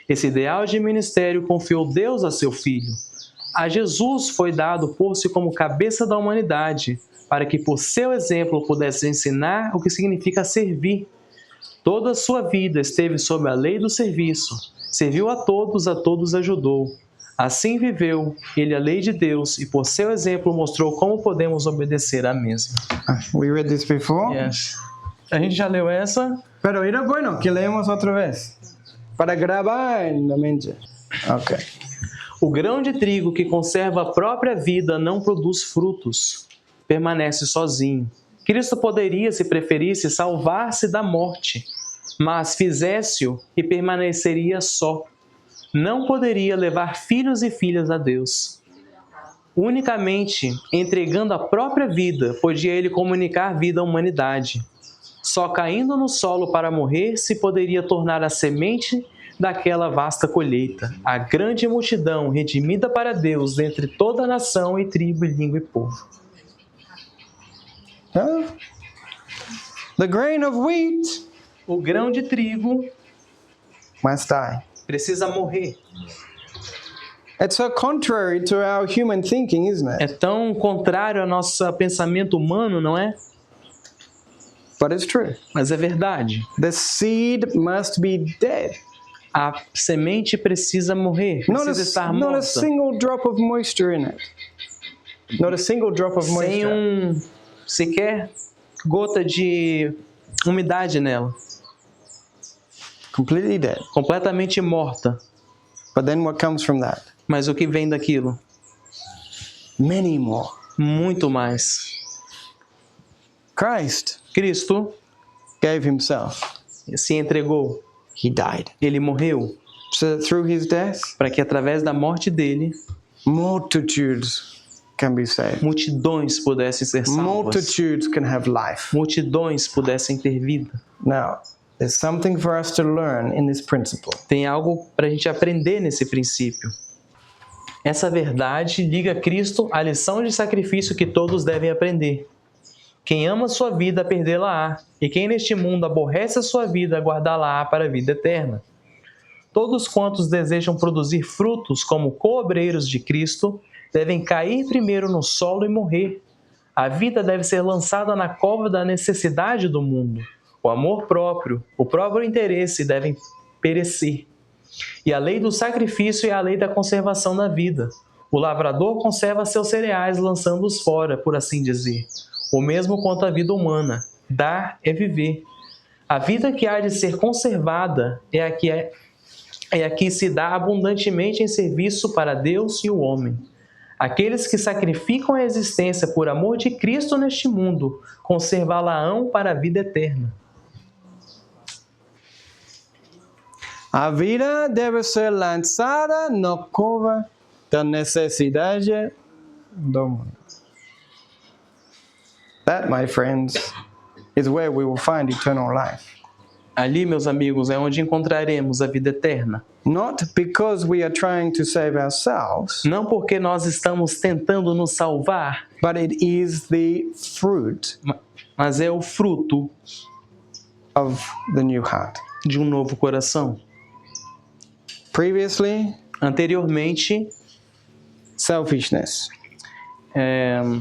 Esse ideal de ministério confiou Deus a seu Filho. A Jesus foi dado pôr-se como cabeça da humanidade, para que por seu exemplo pudesse ensinar o que significa servir. Toda a sua vida esteve sob a lei do serviço, serviu a todos ajudou. Assim viveu ele a lei de Deus e por seu exemplo mostrou como podemos obedecer à mesma. We read this before. Yes. A gente já leu essa, Pero era bueno que leemos otra vez. Para grabar en la mente. Okay. o grão de trigo que conserva a própria vida não produz frutos, permanece sozinho. Cristo poderia, se preferisse, salvar-se da morte, mas fizesse-o e permaneceria só. Não poderia levar filhos e filhas a Deus. Unicamente entregando a própria vida, podia ele comunicar vida à humanidade. Só caindo no solo para morrer se poderia tornar a semente daquela vasta colheita, a grande multidão redimida para Deus dentre toda nação e tribo, e língua e povo. Huh? The grain of wheat O grão de trigo must die. precisa morrer. It's so contrary to our human thinking, isn't É it? tão contrário ao nosso pensamento humano, não é? But it's true. Mas é verdade. The seed must be dead. A semente precisa morrer, precisa estar Not a morta. single drop of moisture in it. Not a single drop of Sem moisture. sequer gota de umidade nela. Completely dead. Completamente morta. But then what comes from that? Mas o que vem daquilo? Many more. Muito mais. Christ Cristo gave himself. se entregou. He died. Ele morreu So that through his death, para que através da morte dele, multitudes can be saved. multidões pudessem ser salvas. Multitudes can have life. Multidões pudessem ter vida. Now, There's something for us to learn in this principle. Tem algo para a gente aprender nesse princípio. Essa verdade liga Cristo à lição de sacrifício que todos devem aprender. Quem ama sua vida, perdê-la-á, e quem neste mundo aborrece a sua vida, guardá-la-á para a vida eterna. Todos quantos desejam produzir frutos como co-obreiros de Cristo, devem cair primeiro no solo e morrer. A vida deve ser lançada na cova da necessidade do mundo. O amor próprio, o próprio interesse devem perecer. E a lei do sacrifício é a lei da conservação da vida. O lavrador conserva seus cereais lançando-os fora, por assim dizer. O mesmo quanto a vida humana. Dar é viver. A vida que há de ser conservada é a que se dá abundantemente em serviço para Deus e o homem. Aqueles que sacrificam a existência por amor de Cristo neste mundo, conservá-la-ão para a vida eterna. A vida deve ser lançada na cova da necessidade do mundo. That, my friends, is where we will find eternal life. Ali, meus amigos, é onde encontraremos a vida eterna. Not because we are trying to save ourselves, Não porque nós estamos tentando nos salvar, but it is the fruit mas é o fruto of the new heart. de um novo coração. Previously, Anteriormente, selfishness,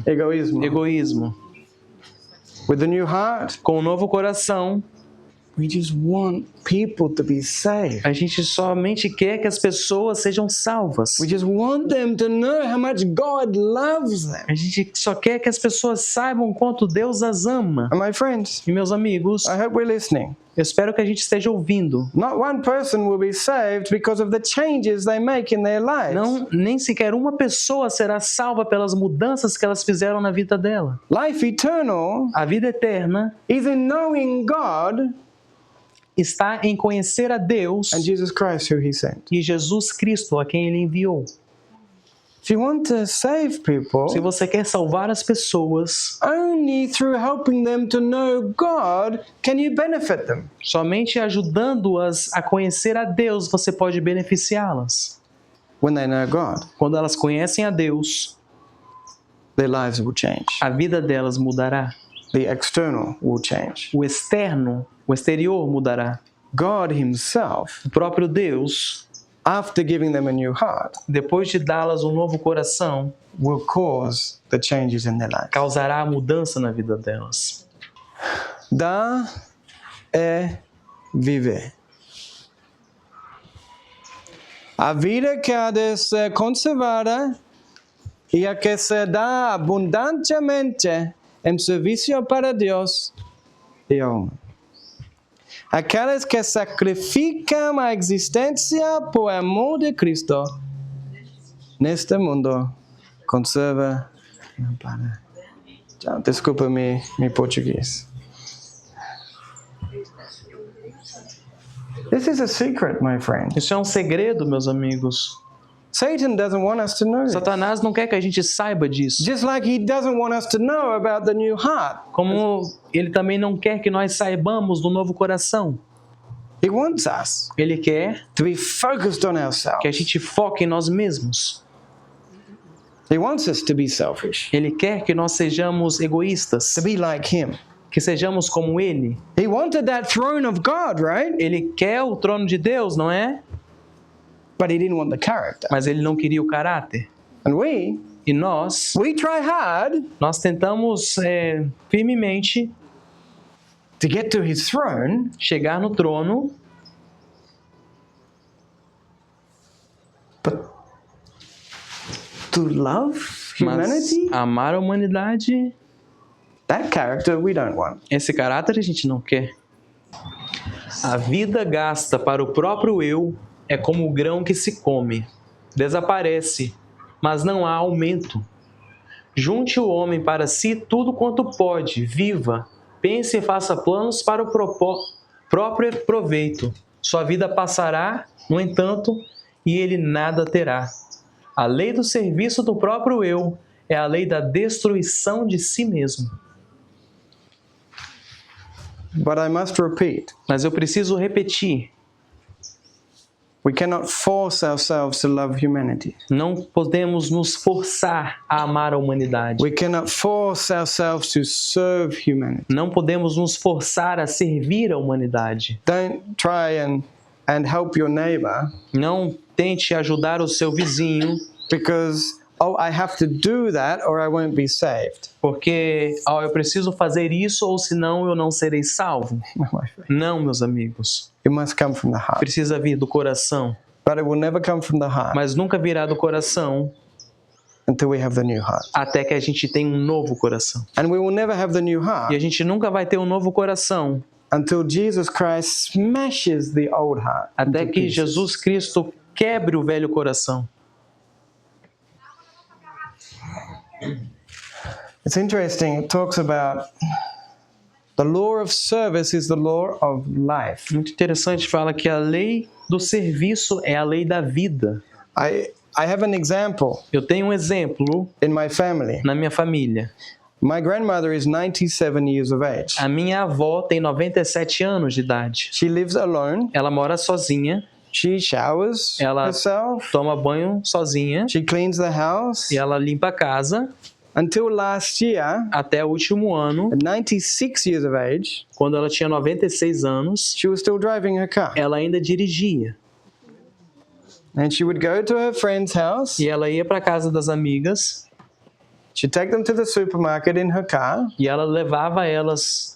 egoismo. egoísmo. With the new heart, Com o novo coração, we just want people to be saved. a gente somente quer que as pessoas sejam salvas. We just want them to know how much God loves them. A gente só quer que as pessoas saibam o quanto Deus as ama. And my friends, E meus amigos, I hope we're listening. eu espero que a gente esteja ouvindo. Not one person will be saved because of the changes they make in their lives. Não, nem sequer uma pessoa será salva pelas mudanças que elas fizeram na vida dela. Life eternal A vida eterna is in knowing God está em conhecer a Deus and Jesus Christ who He sent. e Jesus Cristo, a quem Ele enviou. If you want to save people, Se você quer salvar as pessoas, only through helping them to know God can you benefit them. somente ajudando-as a conhecer a Deus, você pode beneficiá-las. When they know God, Quando elas conhecem a Deus, their lives will change. a vida delas mudará. The external will change. O externo, o exterior mudará. God Himself, O próprio Deus, after giving them a new heart, depois de dá-las um novo coração, will cause the changes in their life. causará a mudança na vida delas. Dar é viver. A vida que há de ser conservada e a que se dá abundantemente em serviço para Deus e ao homem. Aqueles que sacrificam a existência por amor de Cristo neste mundo conserva para. Desculpa meu português. This is a secret, my friend. Isso é um segredo, meus amigos. Satan doesn't want us to know this. Satanás não quer que a gente saiba disso. Just like he doesn't want us to know about the new heart. Como ele também não quer que nós saibamos do novo coração. He wants us Ele quer to be focused on que a ourselves. gente foque em nós mesmos. He wants us to be selfish, Ele quer que nós sejamos egoístas, to be like him. que sejamos como ele. He wanted that throne of God, right? Ele quer o trono de Deus, não é? But he didn't want the character. Mas ele não queria o caráter. And we E nós try hard tentamos firmemente to get to his throne, chegar no trono, but to love mas humanity, amar a humanidade, that character we don't want. esse caráter a gente não quer. A vida gasta para o próprio eu é como o grão que se come. Desaparece, mas não há aumento. Junte o homem para si tudo quanto pode, viva, pense e faça planos para o próprio proveito. Sua vida passará, no entanto, e ele nada terá. A lei do serviço do próprio eu é a lei da destruição de si mesmo. But I must repeat, Mas eu preciso repetir. we cannot force ourselves to love humanity. Não podemos nos forçar a amar a humanidade. We cannot force ourselves to serve humanity. Não podemos nos forçar a servir a humanidade. Don't try and help your neighbor Não tente ajudar o seu vizinho, because, oh, I have to do that or I won't be saved. porque eu preciso fazer isso ou senão eu não serei salvo. No, my friend. Não, meus amigos. It must come from the heart. Precisa vir do coração. But it will never come from the heart Mas nunca virá do coração until we have the new heart. até que a gente tenha um novo coração. And we will never have the new E a heart gente nunca vai ter um novo coração until Jesus Christ smashes the old heart. até into que pieces. Jesus Cristo quebre o velho coração. It's interesting. It talks about the law of service is the law of life. Muito interessante, fala que a lei do serviço é a lei da vida. I have an example Eu tenho um exemplo in my family. na minha família. My grandmother is 97 years of age. A minha avó tem 97 anos de idade. She lives alone. Ela mora sozinha, She showers Ela- herself. toma banho sozinha She cleans the house. e ela limpa a casa Until last year, até o último ano, at 96 years of age, quando ela tinha 96 anos, she was still driving her car. ela ainda dirigia. And she would go to her friend's house. E ela ia para casa das amigas She'd take them to the supermarket in her car. e ela levava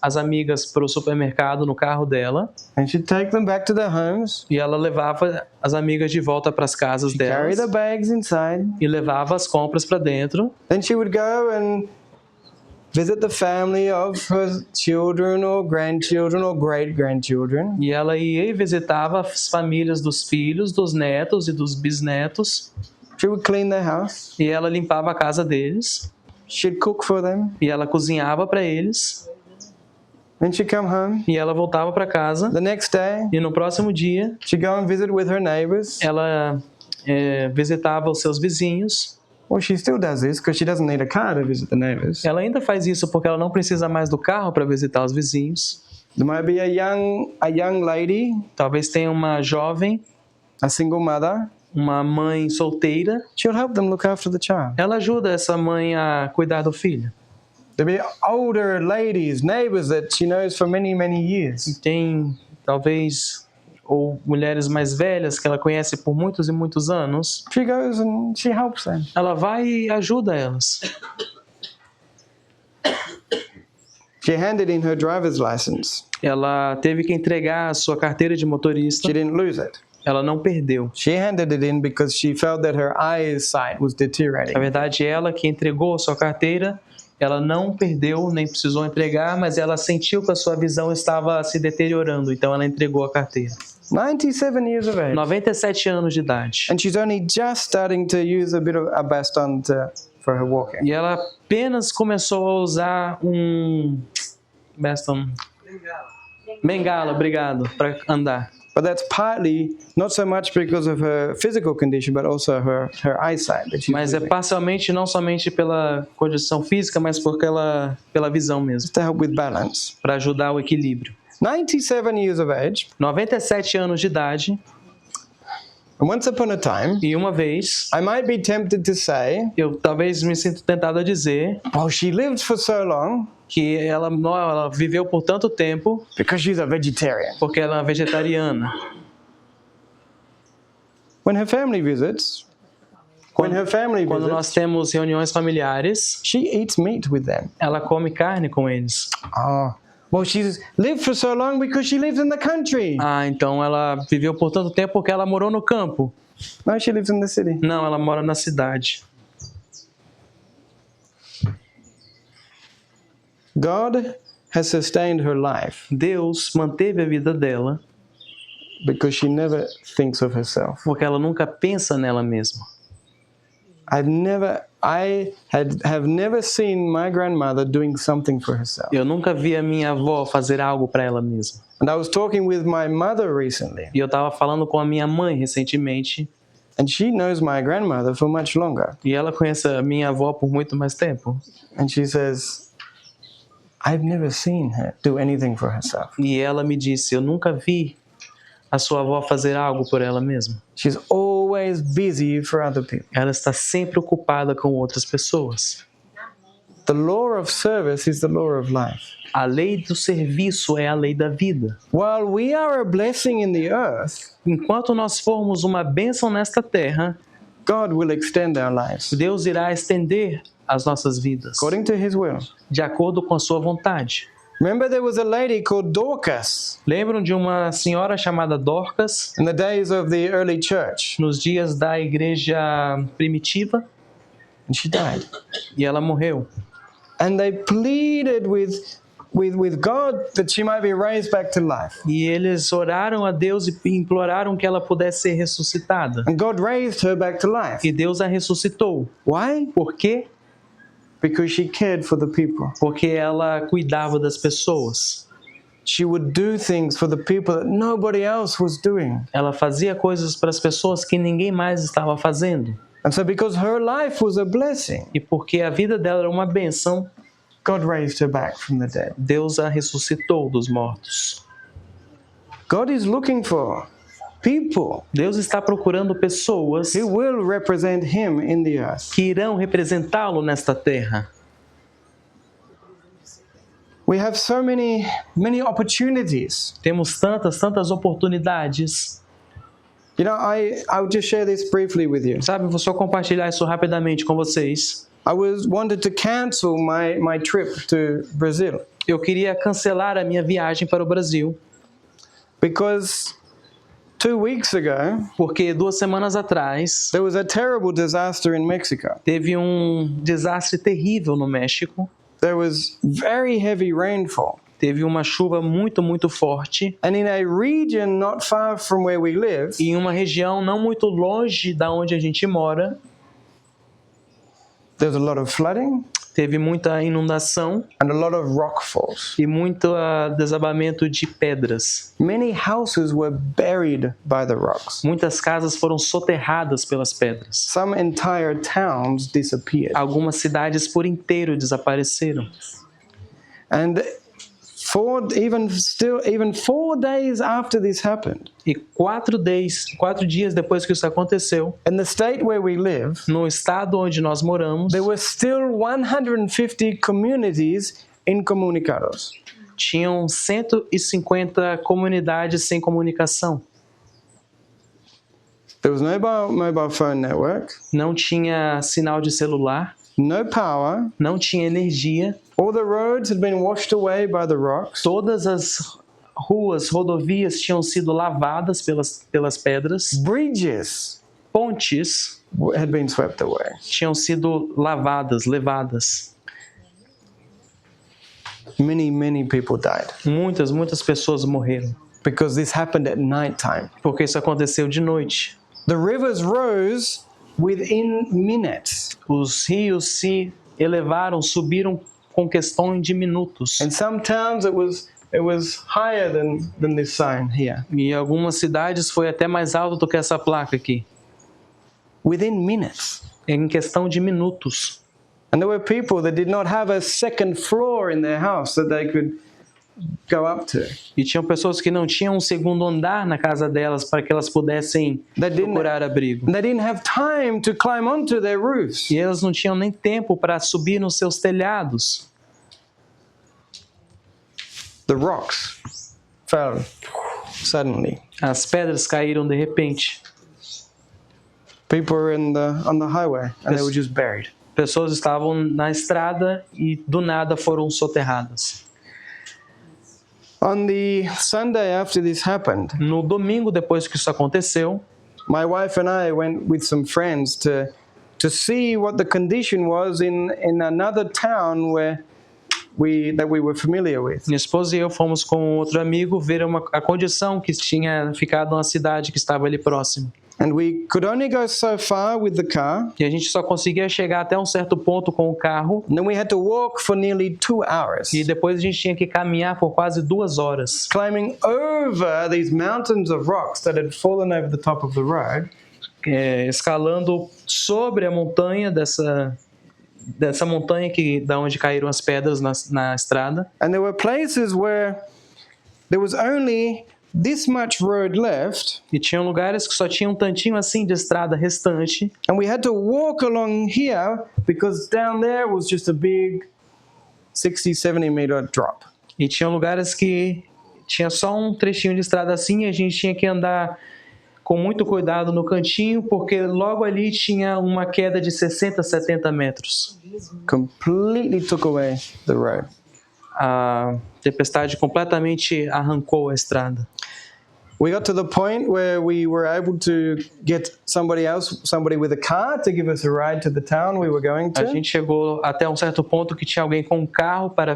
as amigas para o supermercado no carro dela And she'd take them back to their homes. e ela levava as amigas de volta para as casas Carry delas the bags inside. e levava as compras para dentro. Then she would go and visit the family of her children or grandchildren or great-grandchildren. E ela ia e visitava as famílias dos filhos, dos netos e dos bisnetos. She would clean their house. E ela limpava a casa deles. She'd cook for them. E ela cozinhava para eles. Then she'd come home. E ela voltava para casa. The next day, E no próximo dia, she'd go and visit with her neighbors. ela visitava os seus vizinhos. Well, she still does this because she doesn't need a car to visit the neighbors. Ela ainda faz isso porque ela não precisa mais do carro para visitar os vizinhos. There might be a young lady, Talvez tenha uma jovem, a single mother. uma mãe solteira. She'll help them look after the child. Ela ajuda essa mãe a cuidar do filho. There'll be older ladies, neighbors that she knows for many, many years. Tem, talvez, ou mulheres mais velhas que ela conhece por muitos e muitos anos. She goes and she helps them. Ela vai e ajuda elas. She handed in her driver's license. Ela teve que entregar a sua carteira de motorista. She didn't lose it. Ela não perdeu. She handed it in because she felt that her eyesight was deteriorating. Na verdade, ela que entregou a sua carteira, ela não perdeu, nem precisou entregar, mas ela sentiu que a sua visão estava se deteriorando, então ela entregou a carteira. 97 years of age. 97 anos de idade. And she's only just starting to use a bit of a baston for her walking. E ela apenas começou a usar um baston, bengala, obrigado, para andar. But that's partly not so much because of her physical condition, but also her eyesight that she's Mas é losing. parcialmente não somente pela condição física, mas pela visão mesmo, To help with balance. para ajudar o equilíbrio. 97 years of age. 97 anos de idade, And once upon a time, e uma vez, I might be tempted to say, eu talvez me sinto tentado a dizer well, she lived for so long que ela viveu por tanto tempo because she's a vegetarian. porque ela é vegetariana. When her family visits, Quando nós temos reuniões familiares, she eats meat with them. ela come carne com eles. Oh, well, she's lived for so long because she lives in the country. Então ela viveu por tanto tempo porque ela morou no campo. No, she lives in the city. Não, ela mora na cidade. God has sustained her life Deus manteve a vida dela because she never thinks of herself. porque ela nunca pensa nela mesma. I have never seen my grandmother doing something for herself. Eu nunca vi a minha avó fazer algo para ela mesma. And I was talking with my mother recently, E eu estava falando com a minha mãe recentemente, and she knows my grandmother for much longer. e ela conhece a minha avó por muito mais tempo. And she says, I've never seen her do anything for herself. E ela me disse, eu nunca vi a sua avó fazer algo por ela mesma. She's always busy for other people. Ela está sempre ocupada com outras pessoas. The law of service is the law of life. A lei do serviço é a lei da vida. While we are a blessing in the earth, Enquanto nós formos uma bênção nesta terra, God will extend our lives Deus irá estender as nossas vidas, according to His will. de acordo com a sua vontade. Remember, there was a lady called Dorcas Lembram de uma senhora chamada Dorcas, in the days of the early church, nos dias da igreja primitiva, and she died. e ela morreu. And they pleaded with God that she might be raised back to life. E eles oraram a Deus e imploraram que ela pudesse ser ressuscitada. And God raised her back to life. E Deus a ressuscitou. Why? Por quê? Because she cared for the people. Porque ela cuidava das pessoas. She would do things for the people that nobody else was doing. Ela fazia coisas para as pessoas que ninguém mais estava fazendo. And so because her life was a blessing, E porque a vida dela era uma bênção, God raised her back from the dead. Deus a ressuscitou dos mortos. God is looking for people Deus está procurando pessoas who will represent Him in the earth. que irão representá-lo nesta terra. We have so many opportunities. Temos tantas oportunidades. You know, I'll just share this briefly with you. Sabe, vou só compartilhar isso rapidamente com vocês. I wanted to cancel my trip to Brazil Eu queria cancelar a minha viagem para o Brasil, because 2 weeks ago porque 2 semanas atrás there was a terrible disaster in Mexico. teve um desastre terrível no México. There was very heavy rainfall. Teve uma chuva muito forte. And in a region not far from where we live, E em uma região não muito longe da onde a gente mora, there's a lot of flooding teve muita inundação and a lot of rock falls. e muito desabamento de pedras. Many houses were buried by the rocks. Muitas casas foram soterradas pelas pedras. Some entire towns disappeared. Algumas cidades por inteiro desapareceram. And even 4 days after this happened, E 4 dias depois que isso aconteceu, in the state where we live, no estado onde nós moramos, there were still 150 communities incomunicados. tinham 150 comunidades sem comunicação. There was no mobile phone network, Não tinha sinal de celular, no power. não tinha energia. All the roads had been washed away by the rocks. Todas as ruas, rodovias tinham sido lavadas pelas pedras. Bridges Pontes had been swept away. tinham sido levadas. Many people died Muitas pessoas morreram, because this happened at nighttime. porque isso aconteceu de noite. The rivers rose within minutes. Os rios se elevaram, subiram com questão de minutos. In some towns it was higher than this sign here. E em algumas cidades foi até mais alto do que essa placa aqui, Within minutes. em questão de minutos. And there were people that did not have a second floor in their house that they could go up to. E tinham pessoas que não tinham um segundo andar na casa delas para que elas pudessem procurar abrigo. They didn't have time to climb onto their roofs. E elas não tinham nem tempo para subir nos seus telhados. The rocks fell suddenly. As pedras caíram de repente. People were on the highway and they were just buried. Pessoas estavam na estrada e do nada foram soterradas. On the Sunday after this happened, No domingo depois que isso aconteceu, my wife and I went with some friends to see what the condition was in another town that we were familiar with. minha esposa e eu fomos com outro amigo ver a condição que tinha ficado uma cidade que estava ali próximo. And we could only go so far with the car. E a gente só conseguia chegar até um certo ponto com o carro. And then we had to walk for nearly 2 hours, E depois a gente tinha que caminhar por quase 2 horas, climbing over these mountains of rocks that had fallen over the top of the road. escalando sobre a montanha dessa montanha da onde caíram as pedras na estrada. And there were places where there was only this much road left, E tinham lugares que só tinham um tantinho assim de estrada restante. and we had to walk along here because down there was just a big 60, 70 meter drop. E tinham lugares que tinha só um trechinho de estrada assim, e a gente tinha que andar com muito cuidado no cantinho, porque logo ali tinha uma queda de 60, 70 metros. Completely took away the road. A tempestade completamente arrancou a estrada. We got to the point where we were able to get somebody with a car to give us a ride to the town we were going A to. gente chegou até um certo ponto que tinha alguém com um carro para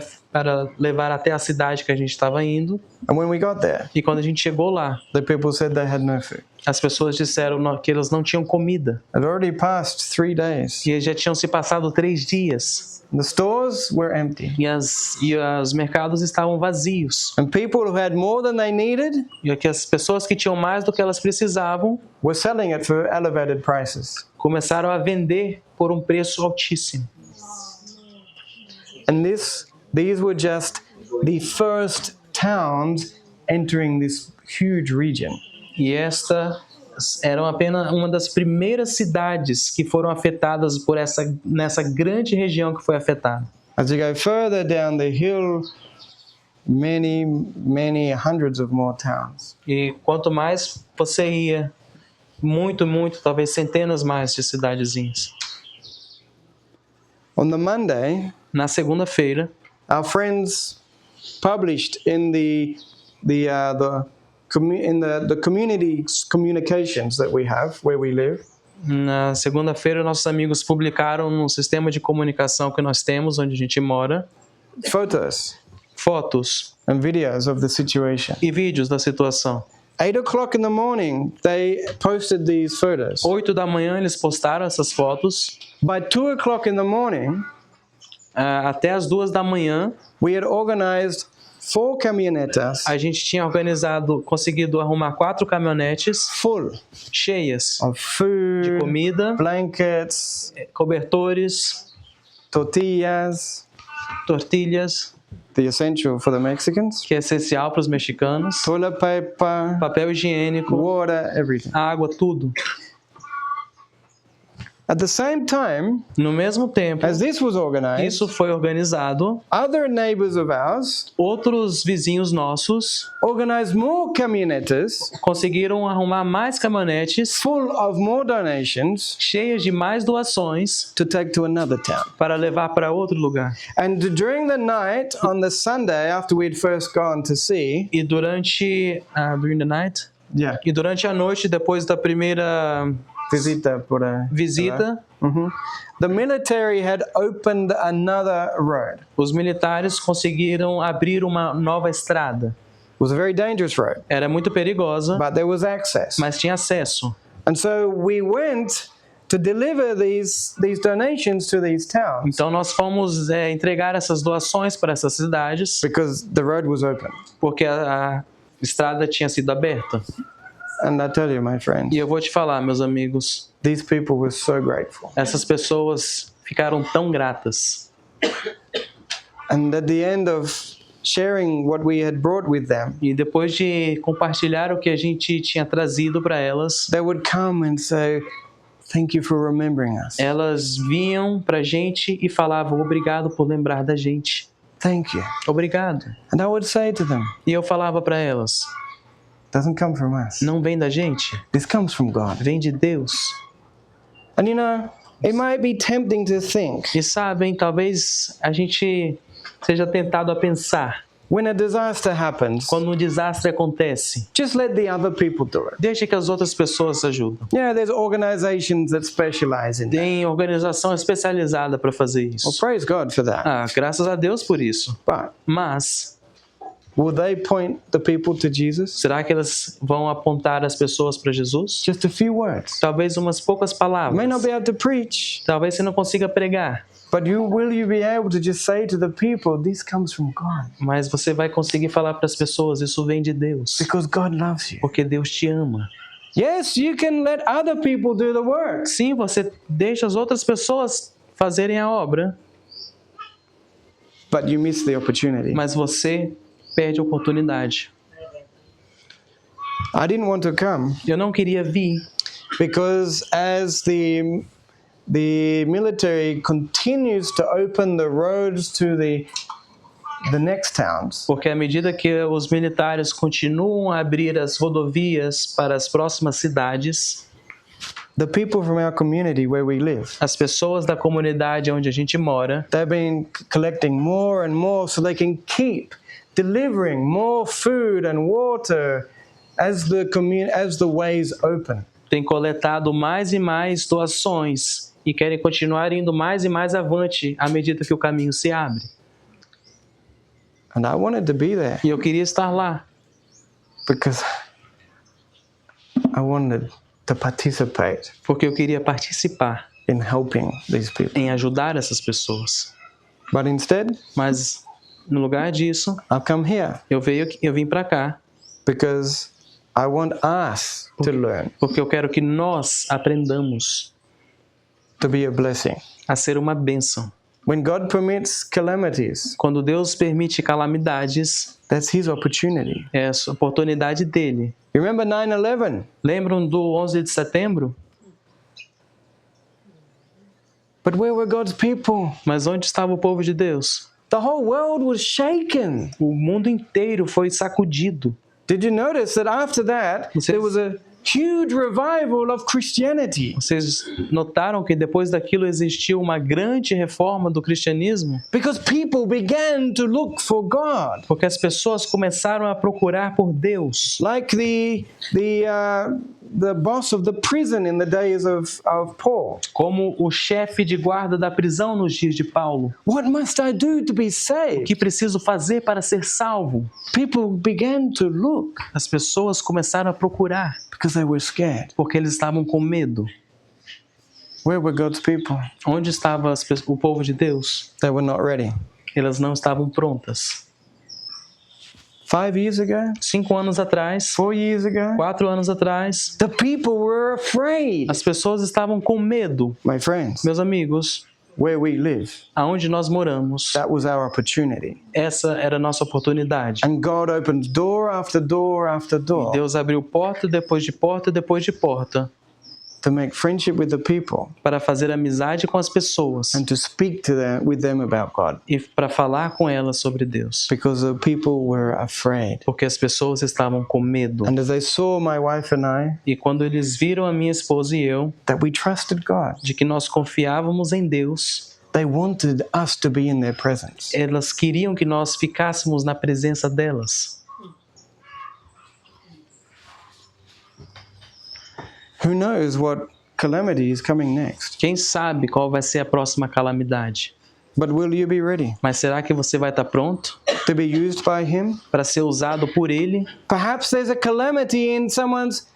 levar até a cidade que a gente estava indo. And when we got there, E quando a gente chegou lá, the people said they had no food. as pessoas disseram que elas não tinham comida. It had already passed 3 days. E já tinham se passado 3 dias. The stores were empty. E os mercados estavam vazios. And people who had more than they needed E que as pessoas que tinham mais do que elas precisavam were selling it for elevated prices. começaram a vender por um preço altíssimo. And these were just the first towns entering this huge region. E esta era apenas uma das primeiras cidades que foram afetadas nessa grande região que foi afetada. As you go further down the hill, many hundreds of more towns. E quanto mais você ia, muito, talvez centenas mais de cidadezinhas. On the Monday, Na segunda-feira, our friends published in the community communications that we have where we live, na segunda-feira nossos amigos publicaram no sistema de comunicação que nós temos, onde a gente mora, photos fotos and videos of the situation. e vídeos da situação. 8 o'clock in the morning, they posted these photos. 8 da manhã eles postaram essas fotos. By 2 o'clock in the morning, Até as 2 da manhã, we had organized 4 camionetas a gente tinha conseguido arrumar 4 caminhonetes full cheias of de food, comida, blankets, cobertores, tortillas, tortilhas, the essential for the Mexicans, que é essencial para os mexicanos, toilet paper, papel higiênico, water, everything. água, tudo. At the same time, No mesmo tempo, as this was organized, isso foi organizado, other neighbors of ours outros vizinhos nossos organized more camionetas conseguiram arrumar mais caminhonetes full of more donations cheias de mais doações to take to another town. para levar para outro lugar. And during the night, on the Sunday, after we'd first gone to see, E durante during the night, yeah, e durante a noite, depois da primeira visita por a visita, the military had opened another road. os militares conseguiram abrir uma nova estrada. It was a very dangerous road, Era muito perigosa, but there was access. mas tinha acesso. And so we went to deliver these donations to these towns Então nós fomos entregar essas doações para essas cidades, because the road was open. porque a estrada tinha sido aberta. And I tell you, my friend, E eu vou te falar, meus amigos, these people were so grateful. essas pessoas ficaram tão gratas. And at the end of sharing what we had brought with them, E depois de compartilhar o que a gente tinha trazido para elas, they would come and say, "Thank you for remembering us. elas vinham para a gente e falavam obrigado por lembrar da gente. Thank you." Obrigado. And I would say to them, E eu falava para elas, "Doesn't come from us. não vem da gente, This comes from God." vem de Deus. And you know, it might be tempting to think, E sabem, talvez a gente seja tentado a pensar, when a disaster happens, quando um desastre acontece, just let the other people do it. deixa que as outras pessoas ajudam. Yeah, there's organizations that specialize in that. Tem organização especializada para fazer Well, isso. praise God for that. Graças a Deus por isso. But Mas, will they point the people to Jesus? será que elas vão apontar as pessoas para Jesus? Just a few words. Talvez umas poucas You may palavras. not be able to preach, Talvez você não consiga pregar. but will you be able to just say to the people, this comes from God? Mas você vai conseguir falar para as pessoas, isso vem de Deus. Because God loves you. Porque Deus te ama. Yes, you can let other people do the work, Sim, você deixa as outras pessoas fazerem a obra, but you miss the opportunity. mas você perde a oportunidade. I didn't want to come Eu não queria vir, because as the military continues to open the roads to the next towns, porque à medida que os militares continuam a abrir as rodovias para as próximas cidades, the people from our community where we live, as pessoas da comunidade onde a gente mora, they've been collecting more and more so they can keep delivering more food and water as the ways open. têm coletado mais e mais doações e querem continuar indo mais e mais avante à medida que o caminho se abre. And I wanted to be there E eu queria estar lá, because I wanted to participate porque eu queria participar in helping these people. em ajudar essas pessoas. But instead, Mas no lugar disso, I've come here eu vim para cá, because I want us to learn porque eu quero que nós aprendamos to be a blessing. a ser uma bênção. When God permits calamities, Quando Deus permite calamidades, that's His opportunity. é a oportunidade dele. You remember 9/11? Lembram do 11 de setembro? But where were God's people? Mas onde estava o povo de Deus? The whole world was shaken. O mundo inteiro foi sacudido. Did you notice that after that, Vocês- there was a huge revival of Christianity? Vocês notaram que depois daquilo existiu uma grande reforma do cristianismo? Because people began to look for God. Porque as pessoas começaram a procurar por Deus. Like the boss of the prison in the days of Paul. Como o chefe de guarda da prisão nos dias de Paulo. What must I do to be O saved? que preciso fazer para ser salvo? People began to look As pessoas começaram a procurar, because they were scared. porque eles estavam com medo. Where were God's people? Onde estava o povo de Deus? They were not ready. Elas não estavam prontas. 5 years ago, 5 anos atrás, 4 years ago, 4 anos atrás, the people were afraid. as pessoas estavam com medo. My friends, Meus amigos, where we live, aonde nós moramos, that was our opportunity. essa era a nossa oportunidade. And God opened door after door after door Deus abriu porta depois de porta depois de porta to make friendship with the people para fazer amizade com as pessoas and to speak with them about God. e para falar com elas sobre Deus. Because the people were afraid. Porque as pessoas estavam com medo. And as they saw my wife and I, E quando eles viram a minha esposa e eu, that we trusted God, de que nós confiávamos em Deus, they wanted us to be in their presence. elas queriam que nós ficássemos na presença delas. Who knows what calamity is coming next? Quem sabe qual vai ser a próxima calamidade? But will you be ready Mas será que você vai estar pronto to be used by Him? para ser usado por Ele? Perhaps there's a calamity in someone's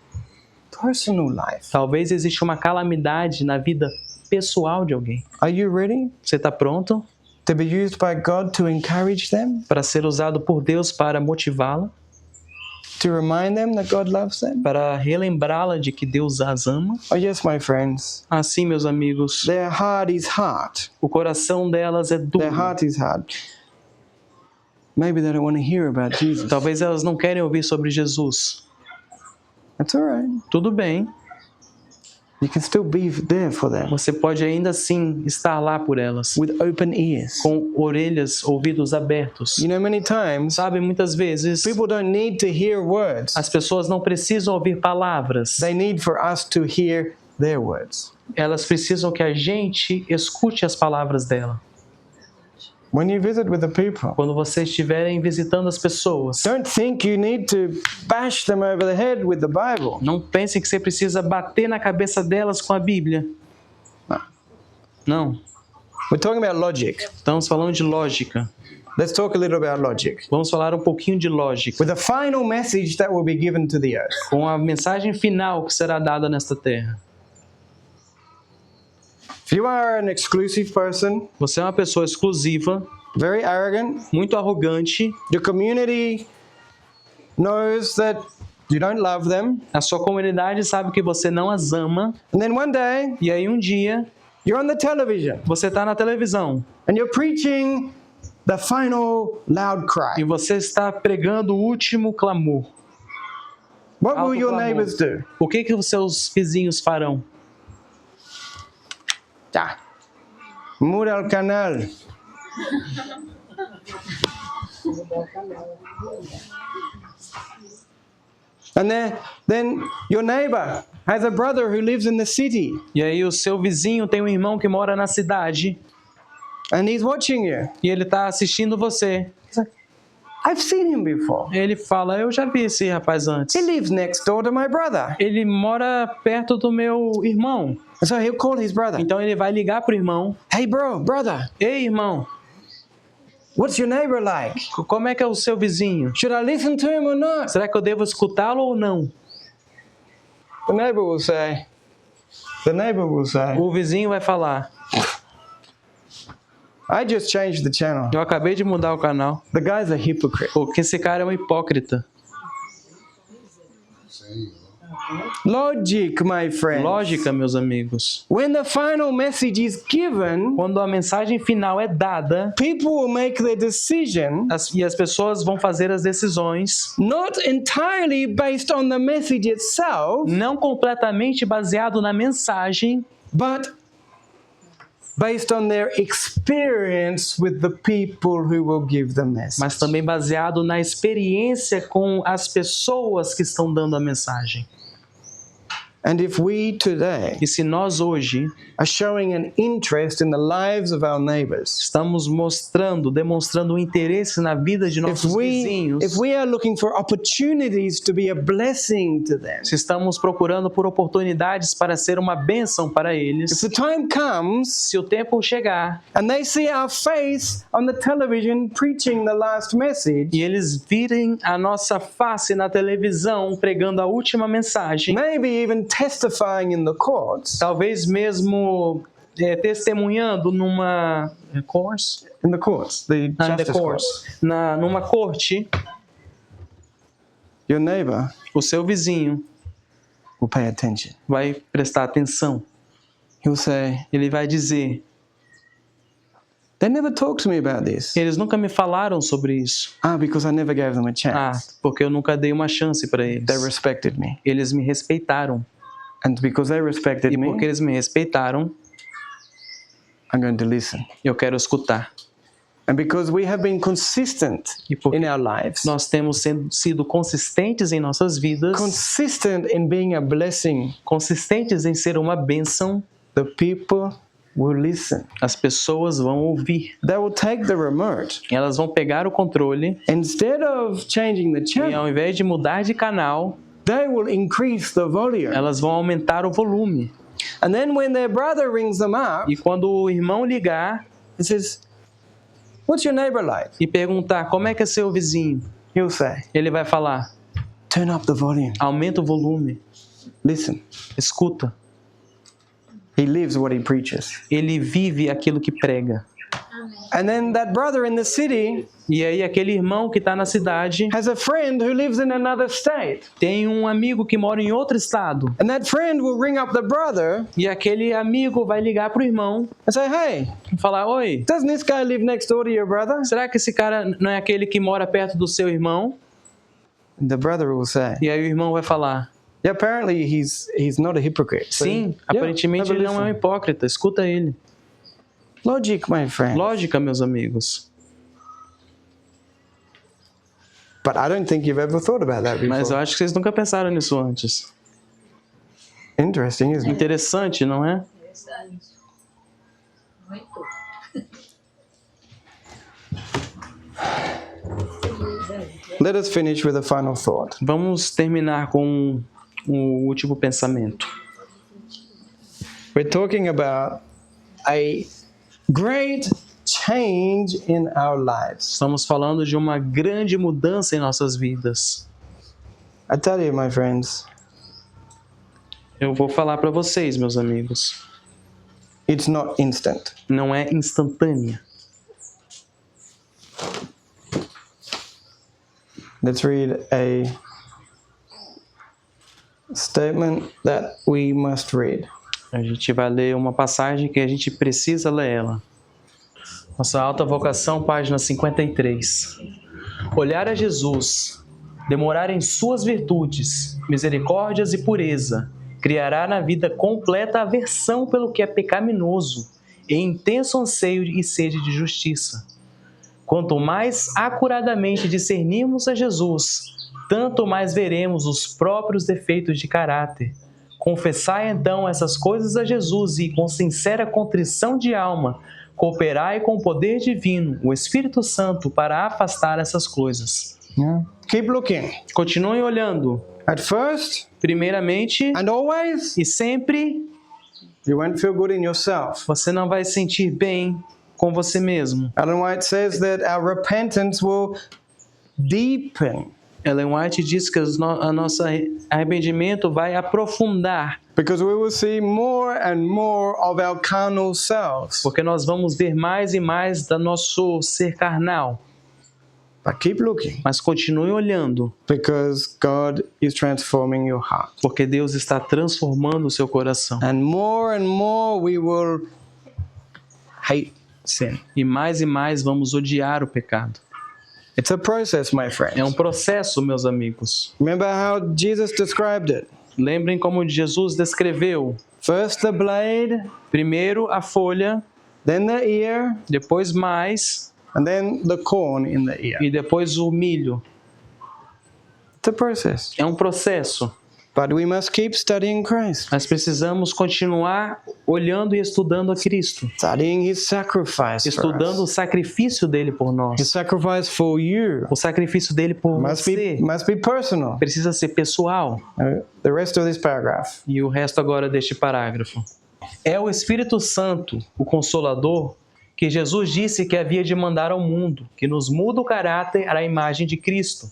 personal life. Talvez exista uma calamidade na vida pessoal de alguém. Are you ready Você está pronto to be used by God to encourage them? para ser usado por Deus para motivá-la? To remind them that God loves them? Para relembrá-la de que Deus as ama? Oh yes, my friends. Assim, meus amigos, Their heart is hard. o coração delas é Their duro. heart is hard. Maybe they don't want to hear about Jesus. Talvez elas não querem ouvir sobre Jesus. That's all right. Tudo bem, You can still be there for them você pode ainda assim estar lá por elas, with open ears. com orelhas, ouvidos abertos. You know, many times Sabe, muitas vezes people don't need to hear words. as pessoas não precisam ouvir palavras, They need for us to hear their words. elas precisam que a gente escute as palavras dela. When you visit with the people, Quando vocês estiverem visitando as pessoas, don't think you need to bash them over the head with the Bible. não pensem que você precisa bater na cabeça delas com a Bíblia. Não. We're talking about logic. Estamos falando de lógica. Let's talk a little about logic. Vamos falar um pouquinho de lógica, With the final message that will be given to the earth. com a mensagem final que será dada nesta terra. If you are an exclusive person, Você é uma pessoa exclusiva, very arrogant, muito arrogante, your community knows that you don't love them, a sua comunidade sabe que você não as ama, and then one day e aí um dia You're on the television Você está na televisão and you're preaching the final loud e cry. você está pregando o último clamor. What will Alto your clamor. neighbors do? O que os seus vizinhos farão? Tá. Muda o canal. And then your neighbor has a brother who lives in the city E aí o seu vizinho tem um irmão que mora na cidade and he's watching you. e ele está assistindo você. I've seen him before. Ele fala, eu já vi esse rapaz antes. He lives next door to my brother. Ele mora perto do meu irmão. And so he'll call his brother. Então ele vai ligar pro irmão. Hey brother, Ei, irmão, what's your neighbor like? como é que é o seu vizinho? Should I listen to him or not? Será que eu devo escutá-lo ou não? The neighbor will say, O vizinho vai falar, I just changed the channel. eu acabei de mudar o canal. The guy's a hypocrite. Porque esse cara é um hipócrita. Logic, my friend. Lógica, meus amigos. When the final message is given, Quando a mensagem final é dada, people will make their decision e as pessoas vão fazer as decisões not entirely based on the message itself, não completamente baseado na mensagem, but based on their experience with the people who will give the message. mas também baseado na experiência com as pessoas que estão dando a mensagem. And if we today E se nós hoje are showing an interest in the lives of our neighbors, estamos demonstrando um interesse na vida de if nossos vizinhos, we are looking for opportunities to be a blessing to them, se estamos procurando por oportunidades para ser uma bênção para if eles, the time comes se o tempo chegar and they see our face on the television preaching the last message, e eles virem a nossa face na televisão pregando a última mensagem, maybe even testifying in the courts, talvez mesmo testemunhando numa course, in the courts, the justice courts, numa corte, your neighbor o seu vizinho will pay attention. vai prestar atenção. He'll say, Ele vai dizer, they never talked to me about this. eles nunca me falaram sobre isso. Because I never gave them a Ah, chance. porque eu nunca dei uma chance para eles. They respected me. Eles me respeitaram. And because they respected E porque me, eles me respeitaram, I'm going to listen. eu quero escutar. And because we have been consistent E porque in our lives, nós temos sido consistentes em nossas vidas, consistent in being a blessing, consistentes em ser uma bênção, the people will listen. as pessoas vão ouvir. They will take the remote. Elas vão pegar o controle Instead of changing the e channel, ao invés de mudar de canal, they will increase the volume. elas vão aumentar o volume. And then when their brother rings them up, E quando o irmão ligar he says, what's your neighbor like? e perguntar como é que é seu vizinho, He'll say, ele vai falar, turn up the volume. aumenta o volume, Listen. escuta. He lives what he preaches. Ele vive aquilo que prega. And then that brother in the city E aí aquele irmão que está na cidade has a friend who lives in another state. tem um amigo que mora em outro estado. And that friend will ring up the brother E aquele amigo vai ligar pro irmão and say, hey, e falar, oi, doesn't this guy live next door to your brother? será que esse cara não é aquele que mora perto do seu irmão? And the brother will say, E aí o irmão vai falar, yeah, apparently he's not a hypocrite. So, sim, yeah, aparentemente have a ele não é um listen. hipócrita, escuta ele. Logic, my friend. Lógica, meus amigos. But I don't think you've ever thought about that before. Mas eu acho que vocês nunca pensaram nisso antes. Interesting, isn't it? Interessante, não é? Interessante. Muito. Let us finish with a final thought. Vamos terminar com o último pensamento. We're talking about a great change in our lives. Estamos falando de uma grande mudança em nossas vidas. I tell you, my friends, Eu vou falar para vocês, meus amigos, it's not instant. não é instantânea. Let's read a statement that we must read. A gente vai ler uma passagem que a gente precisa ler ela. Nossa Alta Vocação, página 53. Olhar a Jesus, demorar em suas virtudes, misericórdias e pureza, criará na vida completa aversão pelo que é pecaminoso e intenso anseio e sede de justiça. Quanto mais acuradamente discernirmos a Jesus, tanto mais veremos os próprios defeitos de caráter. Confessai então essas coisas a Jesus e, com sincera contrição de alma, cooperai com o poder divino, o Espírito Santo, para afastar essas coisas. Yeah. Keep looking. Continuem olhando. At first Primeiramente and always, e sempre, you won't feel good in yourself. você não vai sentir bem com você mesmo. Ellen White says that our repentance will deepen Ellen White diz que o nosso arrependimento vai aprofundar, because we will see more and more of our carnal selves. porque nós vamos ver mais e mais do nosso ser carnal. But keep looking Mas continue olhando, because God is transforming your heart. porque Deus está transformando o seu coração. And more we will hate sin. E mais vamos odiar o pecado. It's a process, my friends. É um processo, meus amigos. Remember how Jesus described it. Lembrem como Jesus descreveu. First the blade, Primeiro a folha, then the ear, depois mais and then the corn in the ear. e depois o milho. It's a process. É um processo. But we must keep studying Christ, Nós precisamos continuar olhando e estudando a Cristo. studying His sacrifice for Estudando o us. sacrifício dele por His nós. sacrifice for you O sacrifício dele por você must be personal. precisa ser pessoal. The rest of this paragraph. E o resto agora deste parágrafo. É o Espírito Santo, o Consolador, que Jesus disse que havia de mandar ao mundo, que nos muda o caráter à imagem de Cristo.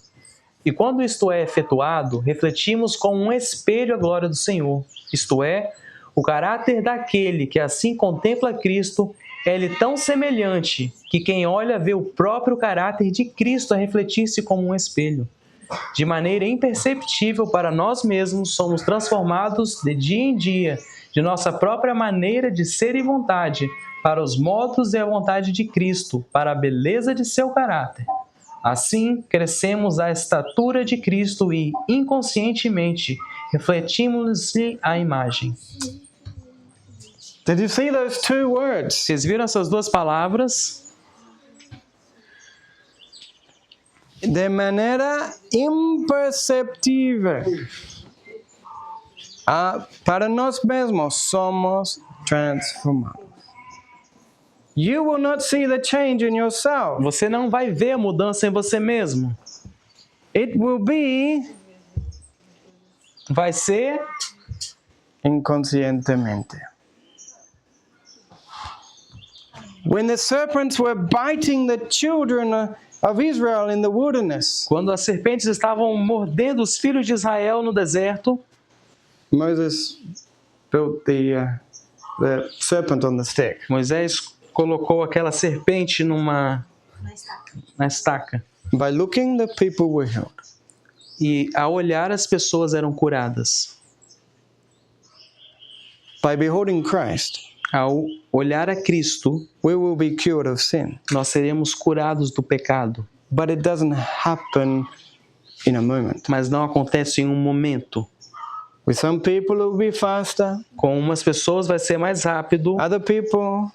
E quando isto é efetuado, refletimos como um espelho a glória do Senhor. Isto é, o caráter daquele que assim contempla Cristo é-lhe tão semelhante que quem olha vê o próprio caráter de Cristo a refletir-se como um espelho. De maneira imperceptível para nós mesmos, somos transformados de dia em dia, de nossa própria maneira de ser e vontade, para os modos e a vontade de Cristo, para a beleza de seu caráter. Assim, crescemos à estatura de Cristo e, inconscientemente, refletimos-lhe a imagem. Did you see those two words? Vocês viram essas duas palavras? De maneira imperceptível. Para nós mesmos somos transformados. You will not see the change in yourself. Você não vai ver a mudança em você mesmo. It will be Vai ser inconscientemente. When the serpents were biting the children of Israel in the wilderness, quando as serpentes estavam mordendo os filhos de Israel no deserto, Moses built the serpent on the stick. Moisés colocou aquela serpente na estaca. By looking, the people were healed. E ao olhar, as pessoas eram curadas. By beholding Christ, Ao olhar a Cristo, we will be cured of sin. nós seremos curados do pecado. But it doesn't happen in a moment. Mas não acontece em um momento. With some people, it will be faster. Com umas pessoas vai ser mais rápido, Other people,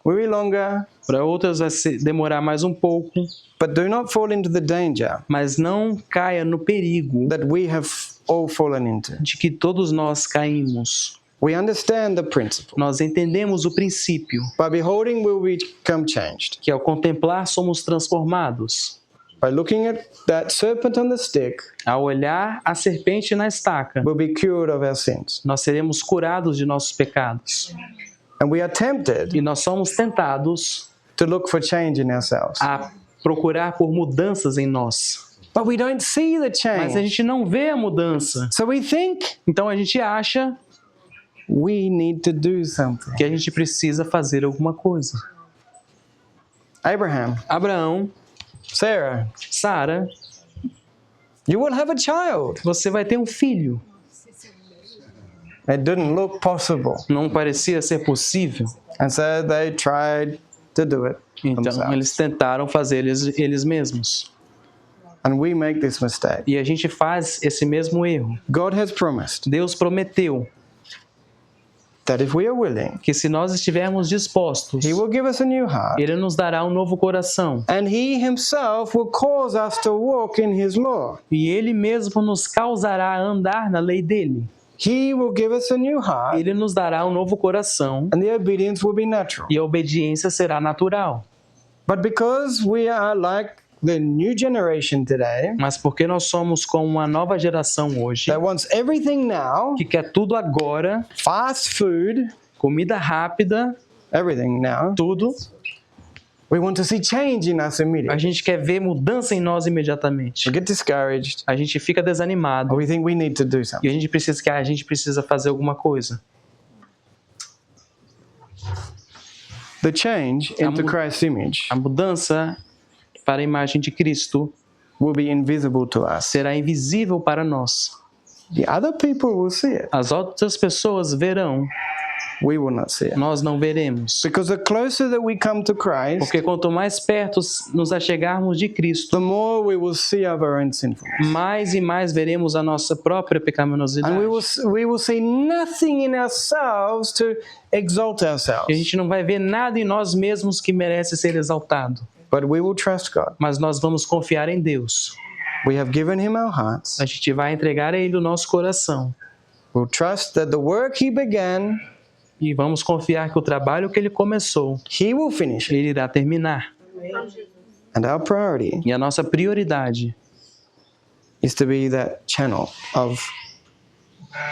will be longer. para outras vai demorar mais um pouco. But do not fall into the danger Mas não caia no perigo that we have all fallen into. de que todos nós caímos. We understand the principle. Nós entendemos o princípio, By beholding, we will become changed. que ao contemplar somos transformados. By looking at that serpent on the stick, Ao olhar a serpente na estaca, we'll be cured of our sins. nós seremos curados de nossos pecados. And we are tempted E nós somos tentados to look for change in ourselves. a procurar por mudanças em nós. But we don't see the Mas a change. gente não vê a mudança. So we think Então a gente acha we need to do something. que a gente precisa fazer alguma coisa. Abraham, Abraão, Sarah, Sara, you will have a child. você vai ter um filho. It didn't look possible. Não parecia ser possível. And so they tried to do it Então themselves. eles tentaram fazer eles mesmos. And we make this mistake. E a gente faz esse mesmo erro. God has promised Deus prometeu that if we are willing, que se nós estivermos dispostos, He will give us a new heart. Ele nos dará um novo coração. And He Himself will cause us to walk in His law. E Ele mesmo nos causará andar na lei dele. He will give us a new heart, Ele nos dará um novo coração and the obedience will be natural. e a obediência será natural. But because we are like the new generation today, Mas porque nós somos como uma nova geração hoje, that wants everything now, que quer tudo agora, fast food, comida rápida, everything now, tudo, we want to see change in us a immediately. gente quer ver mudança em nós imediatamente. We get discouraged, A gente fica desanimado or we think we need to do e something. a gente precisa fazer alguma coisa. The change into Christ's image A mudança para a imagem de Cristo will be invisible to us. será invisível para nós. The other people will see it. As outras pessoas verão, We will not see it. nós não veremos. Because the closer that we come to Christ, Porque quanto mais perto nos achegarmos de Cristo, the more we will see of our own sinfulness. mais e mais veremos a nossa própria pecaminosidade. And we will see nothing in ourselves to exalt E a ourselves. gente não vai ver nada em nós mesmos que merece ser exaltado. But we will trust God. Mas nós vamos confiar em Deus. We have given Him our hearts. A gente vai entregar a Ele o nosso coração. We'll trust that the work He began, E vamos confiar que o trabalho que Ele começou, He will finish it. Ele irá terminar. And our priority E a nossa prioridade is to be that channel of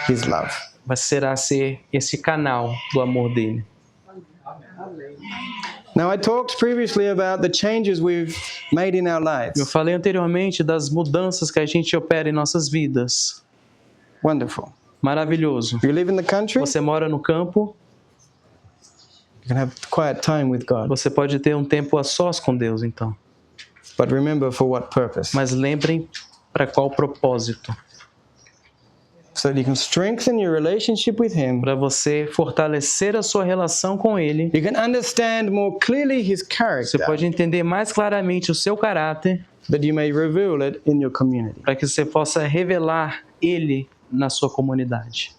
His love. será ser esse canal do amor dele. Now, I talked previously about the changes we've made in our Eu lives. falei anteriormente das mudanças que a gente opera em nossas vidas. Wonderful. Maravilhoso. You live in the country, Você mora no campo, you can have quiet time with God. você pode ter um tempo a sós com Deus, então. But remember for what purpose? Mas lembrem para qual propósito. So that you can strengthen your relationship with Him. Para você fortalecer a sua relação com Ele. You can understand more clearly His Você character, pode entender mais claramente o seu caráter, that you may reveal it in your community. para que você possa revelar Ele na sua comunidade.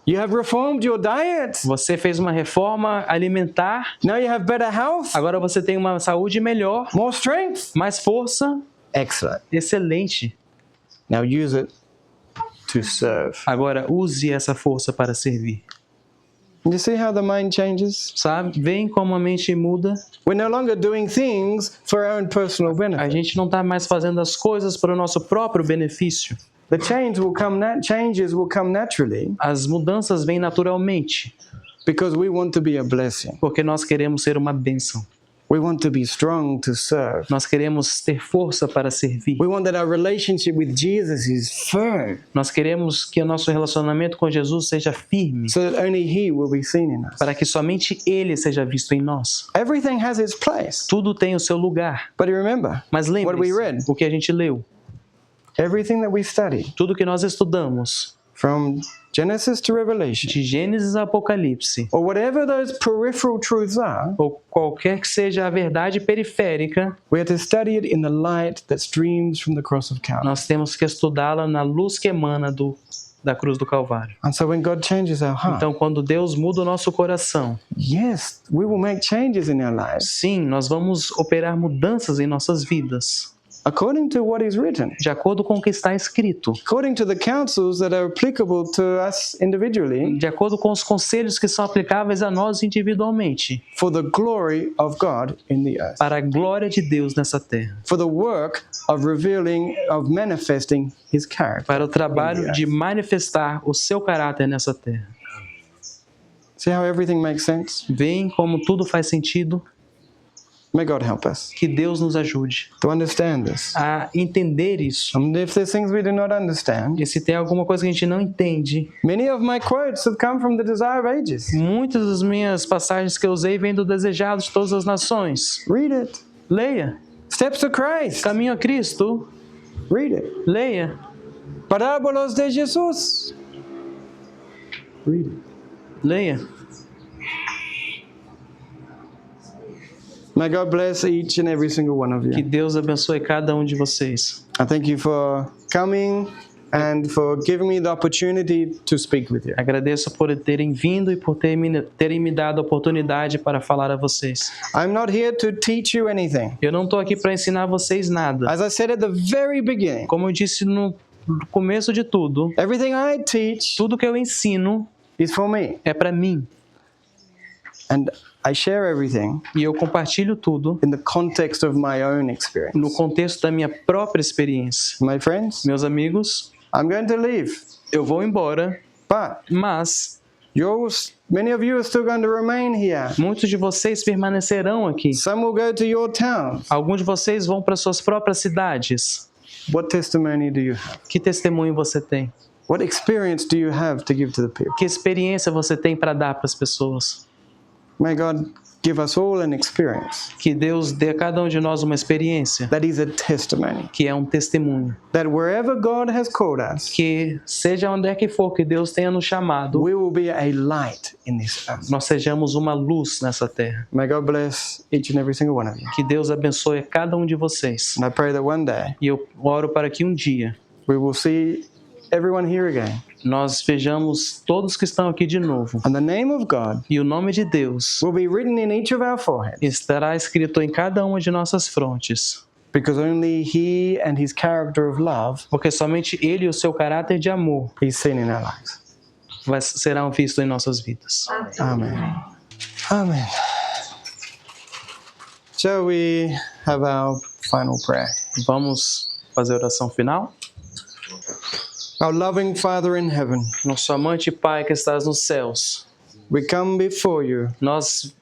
You have reformed your diet. Você fez uma reforma alimentar, Now you have better health, agora você tem uma saúde melhor, more strength. mais força, Excellent. excelente. Now use it to serve. Agora use essa força para servir. You see how the mind changes? Sabe? Veem como a mente muda. We're no longer doing things for our own personal A benefit. gente não está mais fazendo as coisas para o nosso próprio benefício. The changes will come naturally As mudanças vêm naturalmente, because we want to be a blessing. porque nós queremos ser uma bênção. We want to be strong to serve. Nós queremos ter força para servir. We want that our relationship with Jesus is firm, Nós queremos que o nosso relacionamento com Jesus seja firme, so that only He will be seen in us. para que somente Ele seja visto em nós. Everything has its place. Tudo tem o seu lugar. But remember, Mas what we lembre-se, read, o que a gente leu, everything that we study, tudo que nós estudamos, from Genesis to Revelation, de Gênesis a Apocalipse, or whatever those peripheral truths are, ou qualquer que seja a verdade periférica, we are to study it in the light that streams from the cross of Calvary. nós temos que estudá-la na luz que emana da cruz do Calvário. And so when God changes our heart, Então, quando Deus muda o nosso coração, yes, we will make changes in our lives sim, nós vamos operar mudanças em nossas vidas, according to what is written, de acordo com o que está escrito, according to the counsels that are applicable to us individually, de acordo com os conselhos que são aplicáveis a nós individualmente, for the glory of God in the earth, para a glória de Deus nessa terra, for the work of revealing, of manifesting His character. para o trabalho de manifestar o seu caráter nessa terra. See how everything makes sense? Veem como tudo faz sentido? May God help us Que Deus nos ajude to understand this. a entender isso. And if there's things we do not understand, E se tem alguma coisa que a gente não entende, many of my quotes have come from the Desire of Ages. muitas das minhas passagens que eu usei vêm do Desejado de Todas as Nações. Read it. Leia. Steps to Christ. Caminho a Cristo. Read it. Leia. Parábolas de Jesus. Read it. Leia. May God bless each and every single one of Que you. Deus abençoe cada um de vocês. I thank you for coming and for giving me the opportunity to speak with you. Agradeço por terem vindo e por terem me dado a oportunidade para falar a vocês. I'm not here to teach you anything. Eu não estou aqui para ensinar vocês nada. As I said at the very beginning, Como eu disse no começo de tudo, everything I teach tudo que eu ensino is for me. é para mim. And I share everything E eu compartilho tudo in the context of my own no experience. contexto da minha própria experiência. My friends, Meus amigos, I'm going to leave, eu vou embora, but mas many of you are still going to remain here. muitos de vocês permanecerão aqui. Some will go to your towns. Alguns de vocês vão para suas próprias cidades. What testimony do you have? Que testemunho você tem? What experience do you have to give to the people? Que experiência você tem para dar para as pessoas? May God give us all an experience Que Deus dê a cada um de nós uma experiência that is a testimony. que é um testemunho. That wherever God has called us, Que seja onde é que for que Deus tenha nos chamado, we will be a light in this earth. nós sejamos uma luz nessa terra. May God bless each and every single one of you. Que Deus abençoe a cada um de vocês. And I pray that one day E eu oro para que um dia we will see everyone here again. nós vejamos todos que estão aqui de novo. And the name of God E o nome de Deus will be written in each of our foreheads, estará escrito em cada uma de nossas frontes. because only He and His character of love Porque somente Ele e o seu caráter de amor is seen in our lives. serão vistos em nossas vidas. Amen. Amen. Shall we have our final prayer? Vamos fazer a oração final? Our loving Father in heaven, Nosso amante Pai que estás nos céus, we come before you nós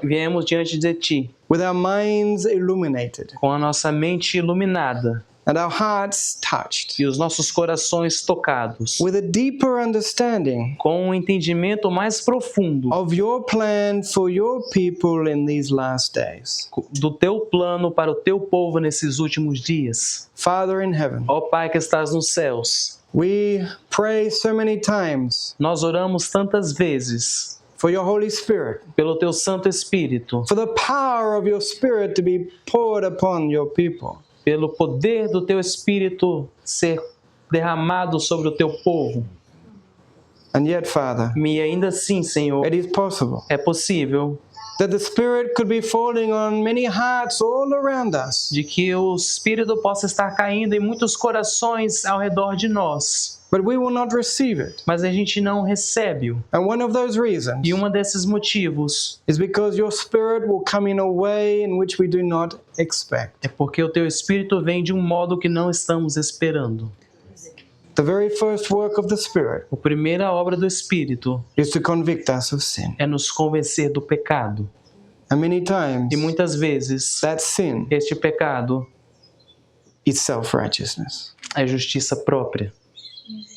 viemos diante de Ti with our minds illuminated com a nossa mente iluminada and our hearts touched e os nossos corações tocados, with a deeper understanding com um entendimento mais profundo of your plan for your people in these last days. do Teu plano para o Teu povo nesses últimos dias. Father in heaven, Ó Pai que estás nos céus, we pray so many times nós oramos tantas vezes for your Holy Spirit, pelo Teu Santo Espírito, for the power of your Spirit to be poured upon your people. pelo poder do Teu Espírito ser derramado sobre o Teu povo. And yet, Father, E ainda assim, Senhor, it is possible é possível that the Spirit could be falling on many hearts all around us, de que o Espírito possa estar caindo em muitos corações ao redor de nós, but we will not receive it. mas a gente não recebe-o. And one of those reasons E um desses motivos is because your Spirit will come in a way in which we do not expect. é porque o Teu Espírito vem de um modo que não estamos esperando. The very first work of the Spirit A primeira obra do Espírito is to convict us of sin. é nos convencer do pecado. And many times, E muitas vezes, that sin este pecado is self-righteousness, é justiça própria,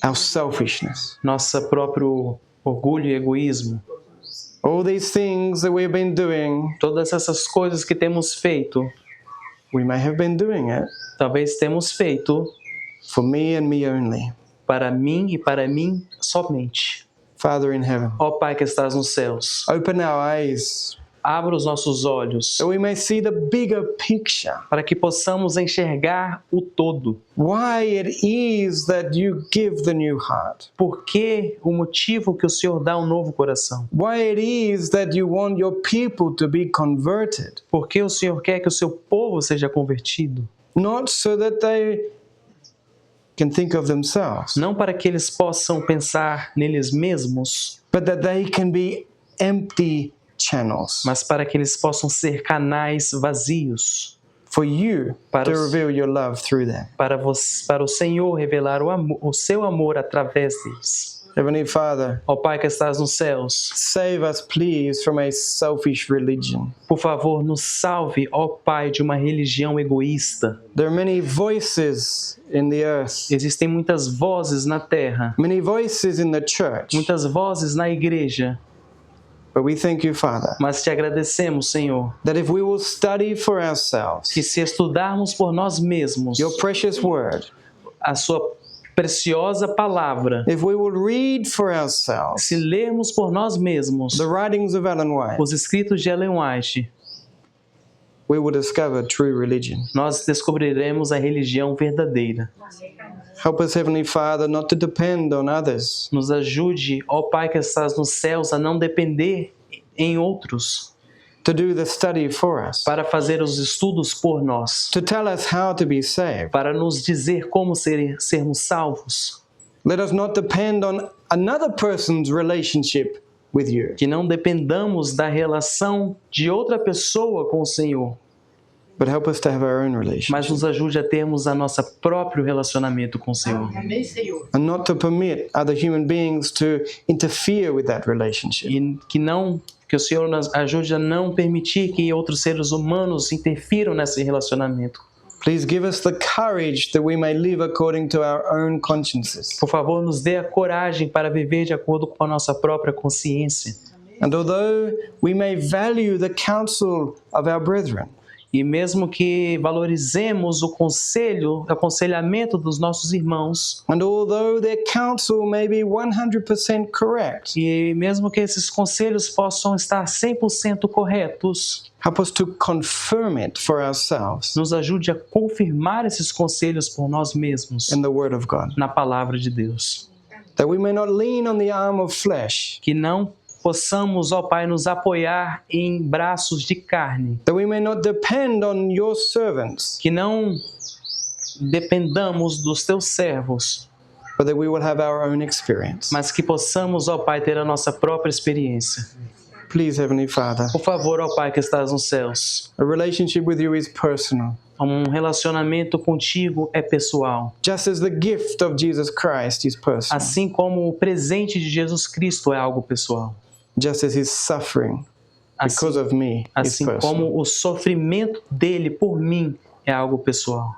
our selfishness. nosso próprio orgulho e egoísmo. All these things that we've been doing, Todas essas coisas que temos feito, we may have been doing it talvez temos feito for me and me only. para mim e para mim somente. Father in heaven, Ó Pai que estás nos céus, open our eyes abra os nossos olhos so we may see the bigger picture. para que possamos enxergar o todo. Why it is that you give the new heart. Por que o motivo que o Senhor dá um novo coração? Why it is that you want your people to be converted. Por que o Senhor quer que o seu povo seja convertido? Not so that they can think of themselves, Não para que eles possam pensar neles mesmos, but that they can be empty channels mas para que eles possam ser canais vazios for you Para to os- reveal your love through them. para o Senhor revelar o seu amor através deles. Heavenly Father, Ó Pai que estás nos céus, save us please from a selfish religion. por favor, nos salve, ó Pai, de uma religião egoísta. There are many voices in the earth, Existem muitas vozes na terra, many voices in the church, muitas vozes na igreja, but we thank you, Father, mas te agradecemos, Senhor, that if we will study for ourselves que se estudarmos por nós mesmos your precious word, a sua preciosa palavra, if we will read for ourselves se lermos por nós mesmos the writings of Ellen White, os escritos de Ellen White, we will discover true religion. nós descobriremos a religião verdadeira. Help us, Heavenly Father, not to depend on others, Nos ajude, ó Pai que estás nos céus, a não depender em outros, to do the study for us, para fazer os estudos por nós, to tell us how to be saved. para nos dizer como sermos salvos. Let us not depend on another person's relationship with you, Que não dependamos da relação de outra pessoa com o Senhor, but help us to have our own mas relationship, nos ajude a termos a nossa próprio relacionamento com o Senhor. and not to permit other human beings to interfere with that relationship. E que o Senhor nos ajude a não permitir que outros seres humanos interfiram nesse relacionamento. Please give us the courage that we may live according to our own consciences. Por favor, nos dê a coragem para viver de acordo com a nossa própria consciência. And although we may value the counsel of our brethren, E mesmo que valorizemos o aconselhamento dos nossos irmãos, and although their counsel may be 100% correct, e mesmo que esses conselhos possam estar 100% corretos, help us to confirm it for ourselves nos ajude a confirmar esses conselhos por nós mesmos in the Word of God, na palavra de Deus. that we may not lean on the arm of flesh, Que não possamos, ó Pai, nos apoiar em braços de carne, that we may not depend on your servants, que não dependamos dos teus servos, but that we will have our own experience. mas que possamos, ó Pai, ter a nossa própria experiência. Please, Heavenly Father, Por favor, ó Pai que estás nos céus, a relationship with you is personal, relacionamento contigo é pessoal, just as the gift of Jesus Christ is personal, assim como o presente de Jesus Cristo é algo pessoal, just as his suffering because assim, of me is assim personal. como o sofrimento dele por mim é algo pessoal.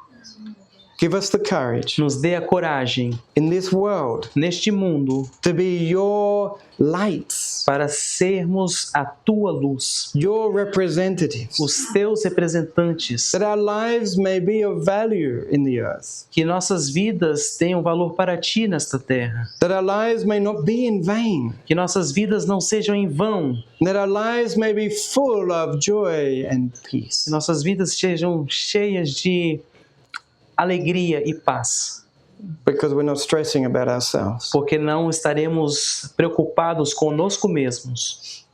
Give us the courage Nos dê a coragem in this world neste mundo to be your lights, para sermos a tua luz, your representatives, os teus representantes, that our lives may be of value in the earth, que nossas vidas tenham valor para ti nesta terra, that our lives may not be in vain, que nossas vidas não sejam em vão, that our lives may be full of joy and peace. que nossas vidas sejam cheias de alegria e paz, Because we're not stressing about ourselves. porque não estaremos preocupados conosco mesmos,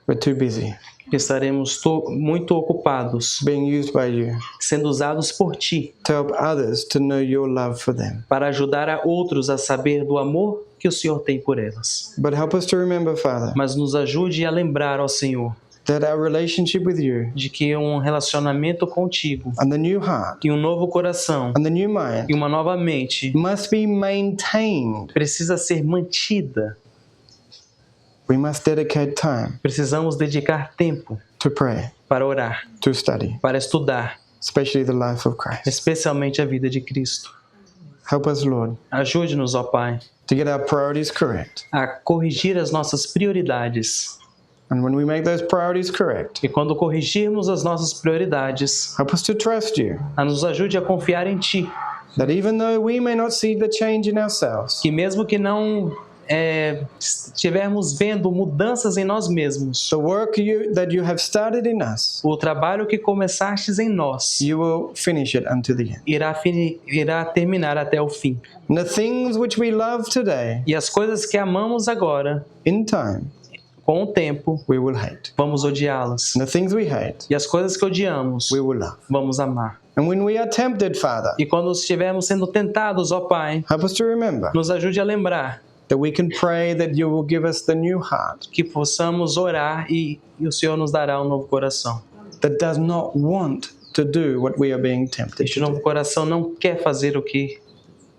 We're too busy estaremos muito ocupados, being used by you sendo usados por ti, to help others to know your love for them. para ajudar a outros a saber do amor que o Senhor tem por elas. But help us to remember, Father, Mas nos ajude a lembrar, ó Senhor, that our relationship with you de que um relacionamento contigo and the new heart e um novo coração and the new mind e uma nova mente must be maintained. precisa ser mantida. We must dedicate time Precisamos dedicar tempo to pray, para orar, to study, para estudar, especially the life of Christ. especialmente a vida de Cristo. Help us, Lord, Ajude-nos, ó Pai, to get our priorities correct. a corrigir as nossas prioridades. And when we make those priorities correct, E quando corrigirmos as nossas prioridades, help us to trust you, nos ajude a confiar em Ti, that even though we may not see the change in ourselves, que mesmo que não estivermos vendo mudanças em nós mesmos, the work that you have started in us, o trabalho que começastes em nós you will finish it unto the end. irá terminar até o fim. And the things which we love today, E as coisas que amamos agora, in time, com o tempo, we will hate. vamos odiá-las. And the things we hate, E as coisas que odiamos, we will love. vamos amar. And when we are tempted, Father, E quando estivermos sendo tentados, ó Pai, help us to remember nos ajude a lembrar that we can pray that you will give us the new heart que possamos orar e o Senhor nos dará um novo coração. that does not want to do what we are being tempted Este to novo do. coração não quer fazer o que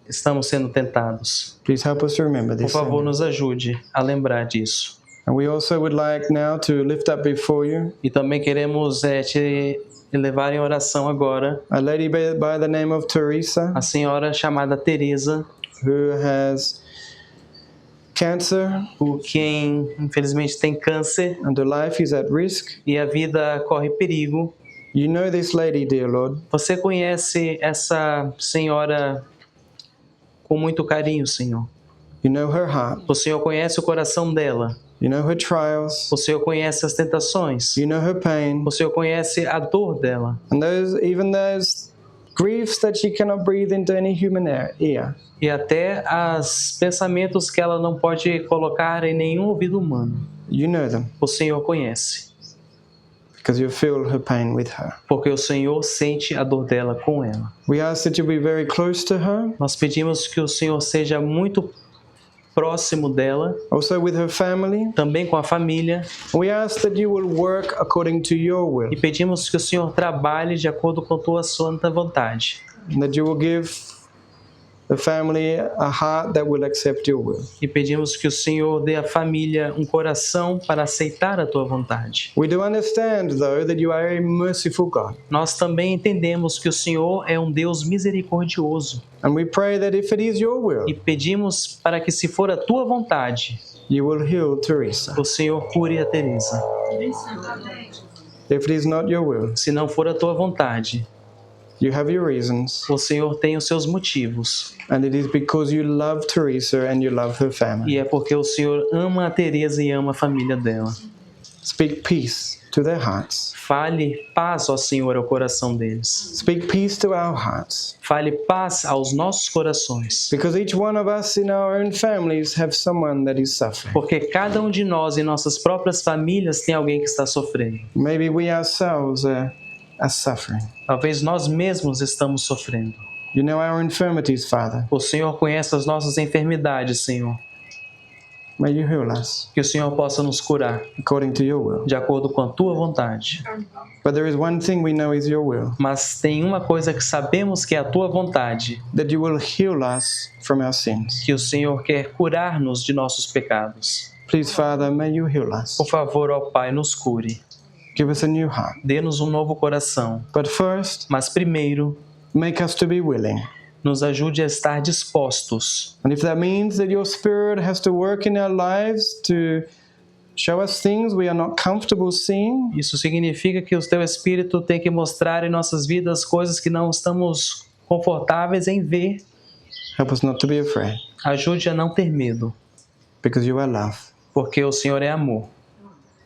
estamos sendo tentados. Please help us to remember Por this. favor, nos ajude a lembrar disso. And we also would like now to lift up before you E também queremos te elevar em oração agora a lady by the name of Teresa, a senhora chamada Teresa, who has cancer por quem infelizmente tem câncer and her life is at risk. e a vida corre perigo. You know this lady, dear Lord. Você conhece essa senhora com muito carinho, Senhor. You know her heart. O Senhor conhece o coração dela. You know her trials. O Senhor conhece as tentações. You know her pain. O Senhor conhece a dor dela. And even those griefs that she cannot breathe into any human ear. E até os pensamentos que ela não pode colocar em nenhum ouvido humano. You know them. O Senhor conhece. Because you feel her pain with her. Porque o Senhor sente a dor dela com ela. We ask that you be very close to her. Nós pedimos que o Senhor seja muito próximo dela, Also with her family. também com a família. We ask that you will work according to your will. E pedimos que o Senhor trabalhe de acordo com a tua santa vontade. And that you will give the family a heart that will accept your will. E pedimos que o Senhor dê à família um coração para aceitar a tua vontade. We do understand, though, that you are a merciful God. Nós também entendemos que o Senhor é um Deus misericordioso. And we pray that if it is your will, E pedimos para que, se for a tua vontade, you will heal Teresa. o Senhor cure a Teresa. If it is not your will, Se não for a tua vontade, you have your reasons. o Senhor tem os seus motivos. And it is because you love Teresa and you love her family. E é porque o Senhor ama a Teresa e ama a família dela. Speak peace to their hearts. Fale paz, ó Senhor, ao coração deles. Speak peace to our hearts. Fale paz aos nossos corações. Because each one of us in our own families have someone that is suffering. Porque cada um de nós em nossas próprias famílias tem alguém que está sofrendo. Maybe we ourselves are suffering. Talvez nós mesmos estamos sofrendo. You know our infirmities, Father. O Senhor conhece as nossas enfermidades, Senhor. May you heal us Que o Senhor possa nos curar according to your will. de acordo com a tua vontade. But there is one thing we know is your will. Mas tem uma coisa que sabemos que é a tua vontade, That you will heal us from our sins. que o Senhor quer curar-nos de nossos pecados. Please, Father, may you heal us. Por favor, ó Pai, nos cure. Give us a new heart. Dê-nos um novo coração. But first, Mas primeiro, make us to be willing. nos ajude a estar dispostos. And if that means that your Spirit has to work in our lives to show us things we are not comfortable seeing, Isso significa que o teu Espírito tem que mostrar em nossas vidas coisas que não estamos confortáveis em ver. help us not to be afraid. Ajude a não ter medo, Because you are love. porque o Senhor é amor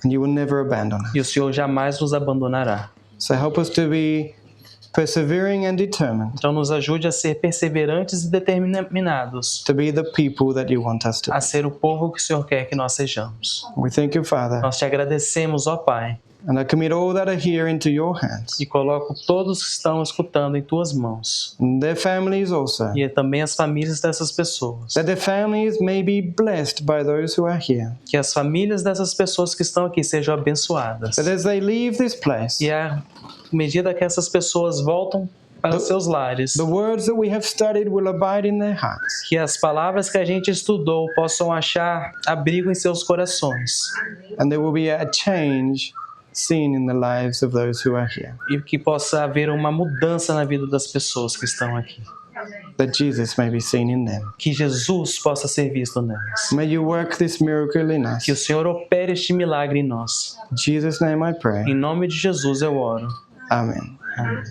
And you will never abandon us. e o Senhor jamais nos abandonará. So help us to be persevering and determined. Então nos ajude a ser perseverantes e determinados, To be the people that you want us to a be. ser o povo que o Senhor quer que nós sejamos. We thank you, Father. Nós te agradecemos, ó Pai, And I commit all that are here into your hands. e coloco todos que estão escutando em tuas mãos. And their families also. E também as famílias dessas pessoas. That their families may be blessed by those who are here. Que as famílias dessas pessoas que estão aqui sejam abençoadas. That as they leave this place, E à medida que essas pessoas voltam para os seus lares, the words that we have studied will abide in their hearts. que as palavras que a gente estudou possam achar abrigo em seus corações. And there will be a change seen in the lives of those who are here. E que possa haver uma mudança na vida das pessoas que estão aqui. That Jesus may be seen in them. Que Jesus possa ser visto nelas. May you work this miracle in us. Que o Senhor opere este milagre em nós. In Jesus' name I pray. Em nome de Jesus eu oro. Amen. Amém.